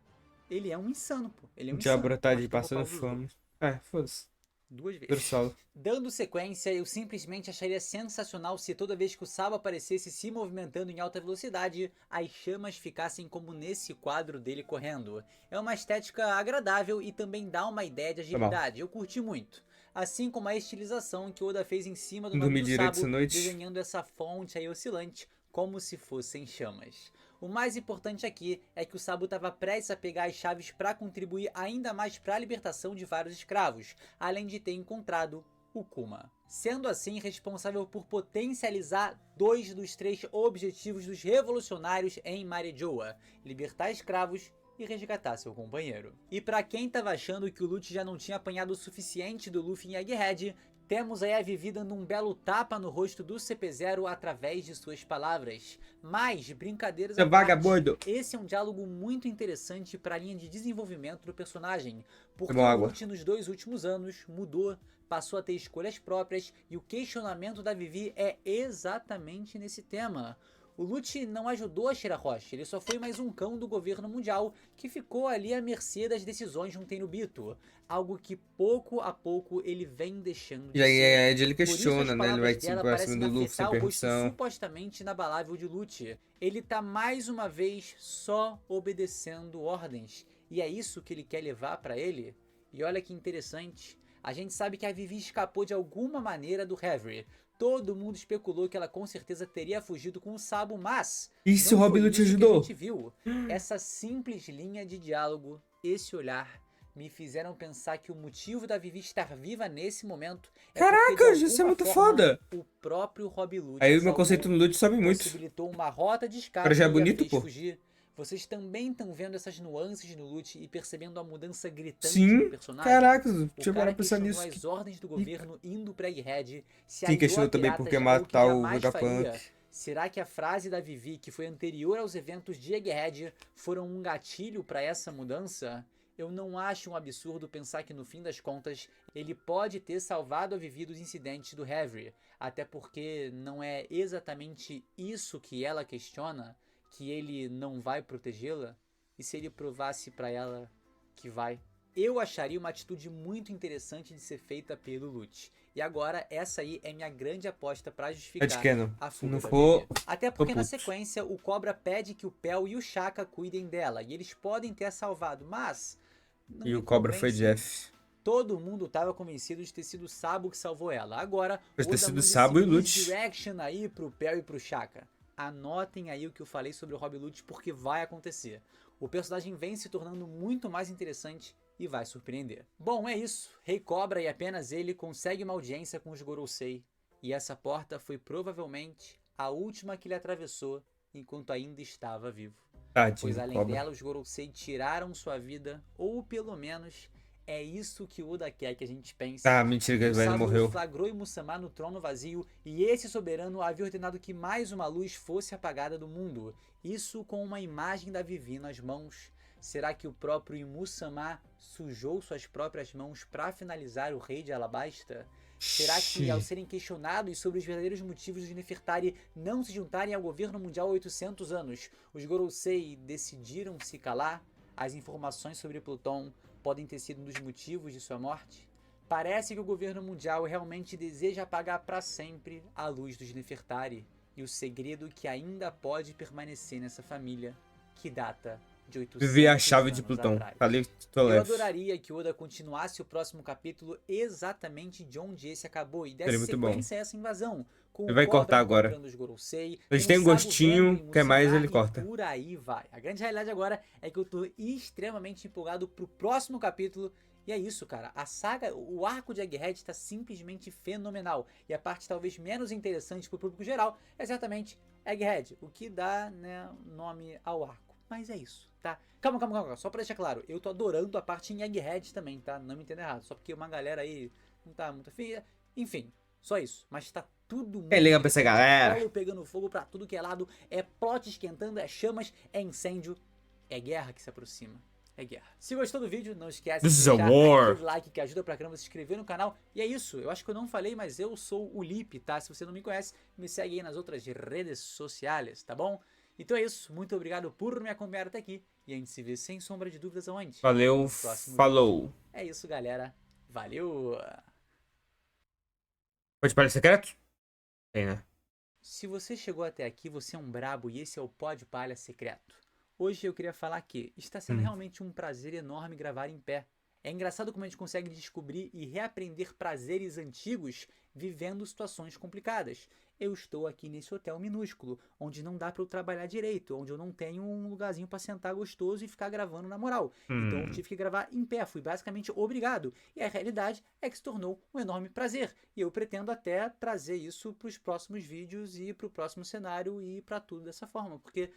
Ele é um insano, pô. Ele é um insano. Jabura tá de passando fome. Foda-se. 2 vezes. Dando sequência, eu simplesmente acharia sensacional se toda vez que o Sabo aparecesse se movimentando em alta velocidade, as chamas ficassem como nesse quadro dele correndo. É uma estética agradável e também dá uma ideia de agilidade. Eu curti muito. Assim como a estilização que Oda fez em cima do nome do Sabo, desenhando essa fonte aí oscilante como se fossem chamas. O mais importante aqui é que o Sabo estava prestes a pegar as chaves para contribuir ainda mais para a libertação de vários escravos, além de ter encontrado o Kuma. Sendo assim responsável por potencializar 2 dos 3 objetivos dos revolucionários em Marejoa: libertar escravos e resgatar seu companheiro. E pra quem tava achando que o Lute já não tinha apanhado o suficiente do Luffy em Egghead, temos aí a Vivi dando um belo tapa no rosto do CP0 através de suas palavras. Mas, brincadeiras à parte, vagabundo. esse é um diálogo muito interessante para a linha de desenvolvimento do personagem, porque Tomou o água. Lute nos 2 últimos anos mudou, passou a ter escolhas próprias e o questionamento da Vivi é exatamente nesse tema. O Lute não ajudou a Shirahoshi, ele só foi mais um cão do governo mundial que ficou ali à mercê das decisões de um Tenryubito, algo que pouco a pouco ele vem deixando de E aí ser. ele Por isso, as questiona, né? Ele vai palavras dela pra parecem cima do Luffy sem afetar o rosto permissão. supostamente inabalável de Lute. Ele tá mais uma vez só obedecendo ordens, e é isso que ele quer levar pra ele. E olha que interessante, a gente sabe que a Vivi escapou de alguma maneira do Reverie. Todo mundo especulou que ela com certeza teria fugido com o Sabo, mas E se o não Rob foi Lute isso que ajudou? a gente viu. Essa simples linha de diálogo, esse olhar, me fizeram pensar que o motivo da Vivi estar viva nesse momento é Caraca, porque, de isso é alguma muito forma, foda. o próprio Rob Lute Aí a o meu conceito salvou, no Lute sobe muito. possibilitou uma rota de escape Agora já é e a bonito, fez pô. fugir. Vocês também estão vendo essas nuances no Lute e percebendo a mudança gritante Sim, do personagem? caraca, O deixa eu cara parar pra pensar questionou nisso. as ordens do governo indo pra Egghead, se Sim, aliou questionou a também piratas, porque algo que matar o jamais faria. Vegapunk. Será que a frase da Vivi, que foi anterior aos eventos de Egghead, foram um gatilho para essa mudança? Eu não acho um absurdo pensar que no fim das contas ele pode ter salvado a Vivi dos incidentes do Reverie, até porque não é exatamente isso que ela questiona, que ele não vai protegê-la, e se ele provasse para ela que vai? Eu acharia uma atitude muito interessante de ser feita pelo Lute. E agora, essa aí é minha grande aposta pra justificar Headcanon. a Se fuga não da for, Vivi. Até porque tô na puto. sequência, o Cobra pede que o Pel e o Shaka cuidem dela. E eles podem ter a salvado, mas não E me o Cobra foi convence. Jeff. Todo mundo estava convencido de ter sido o Sabo que salvou ela. Agora, Pode o ter Oda sido manda o Sabo e esse o Lute. misdirection aí pro Pel e pro Shaka. Anotem aí o que eu falei sobre o Rob Lute, porque vai acontecer. O personagem vem se tornando muito mais interessante e vai surpreender. Bom, é isso. Rei Cobra e apenas ele consegue uma audiência com os Gorosei. E essa porta foi provavelmente a última que ele atravessou enquanto ainda estava vivo. Tadinho Pois do além Cobra. dela, os Gorosei tiraram sua vida, ou pelo menos é isso que o Oda quer que a gente pense. Ah, mentira que O ele velho Sabo morreu. flagrou Imusama no trono vazio e esse soberano havia ordenado que mais uma luz fosse apagada do mundo. Isso com uma imagem da Vivi nas mãos. Será que o próprio Imusama sujou suas próprias mãos para finalizar o rei de Alabasta? Será que, ao serem questionados sobre os verdadeiros motivos dos Nefertari não se juntarem ao governo mundial há 800 anos, os Gorosei decidiram se calar? As informações sobre Pluton podem ter sido um dos motivos de sua morte? Parece que o governo mundial realmente deseja apagar para sempre a luz dos Nefertari e o segredo que ainda pode permanecer nessa família, que data de 800 Vivi a chave de anos Plutão. atrás. Falei, tô Eu leve. adoraria que Oda continuasse o próximo capítulo exatamente de onde esse acabou e desse Seria muito bom. sequência a essa invasão. Com Ele o vai Cobra cortar agora. encontrando os Gorosei, Eles com têm o um Sabo gostinho, vendo quer mais, ele e corta. por aí vai. A grande realidade agora é que eu tô extremamente empolgado pro próximo capítulo. E é isso, cara. A saga, o arco de Egghead tá simplesmente fenomenal. E a parte talvez menos interessante pro público geral é exatamente Egghead, o que dá, né, nome ao arco. Mas é isso, tá? Calma. Só pra deixar claro, eu tô adorando a parte em Egghead também, tá? Não me entenda errado. Só porque uma galera aí não tá muito afim. Enfim, só isso. Mas tá tudo muito liga pra essa interessante. galera. Polo pegando fogo pra tudo que é lado. É plot esquentando, é chamas, é incêndio. É guerra que se aproxima. É guerra. Se gostou do vídeo, não esquece This de is a deixar war. aquele like que ajuda pra caramba, se inscrever no canal. E é isso, eu acho que eu não falei, mas eu sou o Lipe, tá? Se você não me conhece, me segue aí nas outras redes sociais, tá bom? Então é isso, muito obrigado por me acompanhar até aqui. E a gente se vê sem sombra de dúvidas aonde? Valeu, No próximo falou. vídeo. É isso, galera. Valeu! Pode parar secreto? Tem, né? Se você chegou até aqui, você é um brabo e esse é o Pod Palha Secreto. Hoje eu queria falar que está sendo realmente um prazer enorme gravar em pé. É engraçado como a gente consegue descobrir e reaprender prazeres antigos vivendo situações complicadas. Eu estou aqui nesse hotel minúsculo, onde não dá para eu trabalhar direito, onde eu não tenho um lugarzinho para sentar gostoso e ficar gravando na moral. Então eu tive que gravar em pé, fui basicamente obrigado. E a realidade é que se tornou um enorme prazer. E eu pretendo até trazer isso para os próximos vídeos e para o próximo cenário e para tudo dessa forma, porque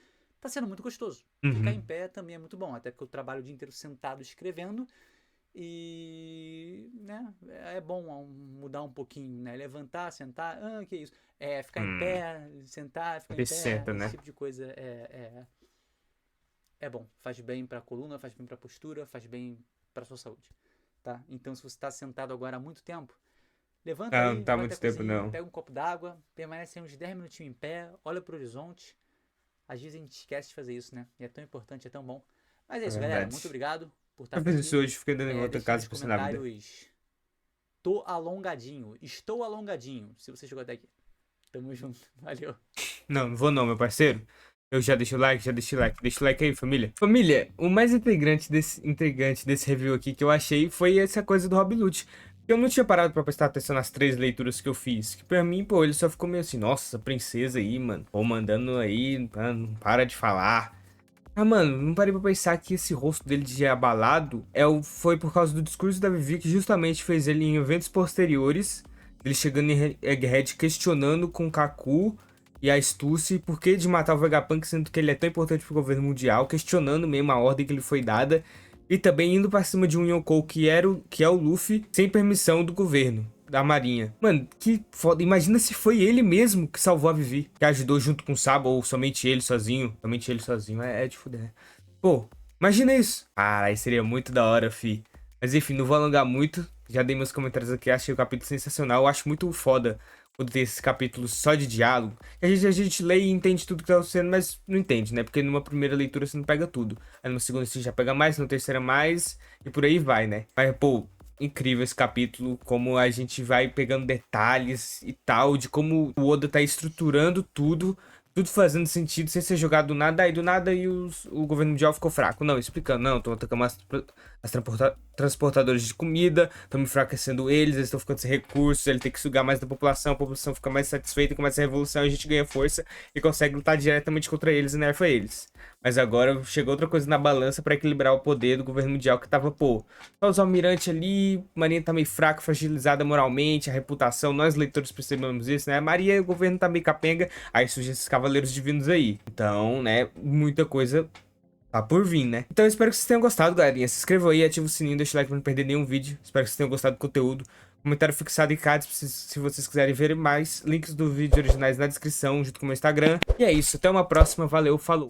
tá sendo muito gostoso. Uhum. Ficar em pé também é muito bom, até porque eu trabalho o dia inteiro sentado escrevendo e, né, é bom mudar um pouquinho, né? Levantar, sentar, que isso? Ficar em pé, sentar, ficar em pé, Senta, né? esse tipo de coisa é bom. Faz bem pra coluna, faz bem pra postura, faz bem pra sua saúde, tá? Então, se você tá sentado agora há muito tempo, levanta aí, Não tá vai muito até a tempo, cozinha, não. pega um copo d'água, permanece aí uns 10 minutinhos em pé, olha pro horizonte. Às vezes a gente esquece de fazer isso, né? E é tão importante, é tão bom. Mas é isso, galera. Verdade. Muito obrigado por estar Eu por fiz aqui. isso hoje, fiquei dando em volta Deixa casa nos por sinal vida. comentários. Tô alongadinho. Estou alongadinho. Se você chegou até aqui. Tamo junto. Valeu. Não vou não, meu parceiro. Eu já deixo o like, Deixa o like aí, família. Família, o mais intrigante desse review aqui que eu achei foi essa coisa do Rob Lute. Eu não tinha parado pra prestar atenção nas 3 leituras que eu fiz. Que pra mim, pô, ele só ficou meio assim, nossa, princesa aí, mano. Pô, mandando aí, mano, para de falar. Ah, mano, não parei pra pensar que esse rosto dele de abalado foi por causa do discurso da Vivi que justamente fez ele em eventos posteriores. Ele chegando em Egghead questionando com Kaku e a Stussy por que de matar o Vegapunk, sendo que ele é tão importante pro governo mundial, questionando mesmo a ordem que lhe foi dada. E também indo pra cima de um Yonkou que é o Luffy, sem permissão do governo, da marinha. Mano, que foda. Imagina se foi ele mesmo que salvou a Vivi, que ajudou junto com o Sabo, ou somente ele sozinho. Somente ele sozinho, é de fuder. Pô, imagina isso. Caralho, seria muito da hora, fi. Mas enfim, não vou alongar muito. Já dei meus comentários aqui, achei o capítulo sensacional. Eu acho muito foda quando tem esses capítulos só de diálogo. A gente lê e entende tudo que tá acontecendo, mas não entende, né? Porque numa primeira leitura você não pega tudo. Aí numa segunda você já pega mais, numa terceira mais, e por aí vai, né? Mas, pô, incrível esse capítulo, como a gente vai pegando detalhes e tal, de como o Oda tá estruturando tudo fazendo sentido, sem ser jogado do nada, aí do nada o governo mundial ficou fraco. Não, explicando, não, tô atacando as transportadores de comida, estamos enfraquecendo eles estão ficando sem recursos, ele tem que sugar mais da população, a população fica mais satisfeita, começa a revolução, a gente ganha força e consegue lutar diretamente contra eles e nerfa eles. Mas agora chegou outra coisa na balança pra equilibrar o poder do governo mundial que tava, pô, só os almirantes ali, a marinha tá meio fraca, fragilizada moralmente, a reputação, nós leitores percebemos isso, né? A marinha e o governo tá meio capenga, aí surgem esses cavaleiros divinos aí. Então, né, muita coisa tá por vir, né? Então eu espero que vocês tenham gostado, galerinha. Se inscrevam aí, ativa o sininho, deixa o like pra não perder nenhum vídeo. Espero que vocês tenham gostado do conteúdo. Comentário fixado em cards se vocês quiserem ver mais. Links dos vídeos originais na descrição, junto com o meu Instagram. E é isso, até uma próxima. Valeu, falou!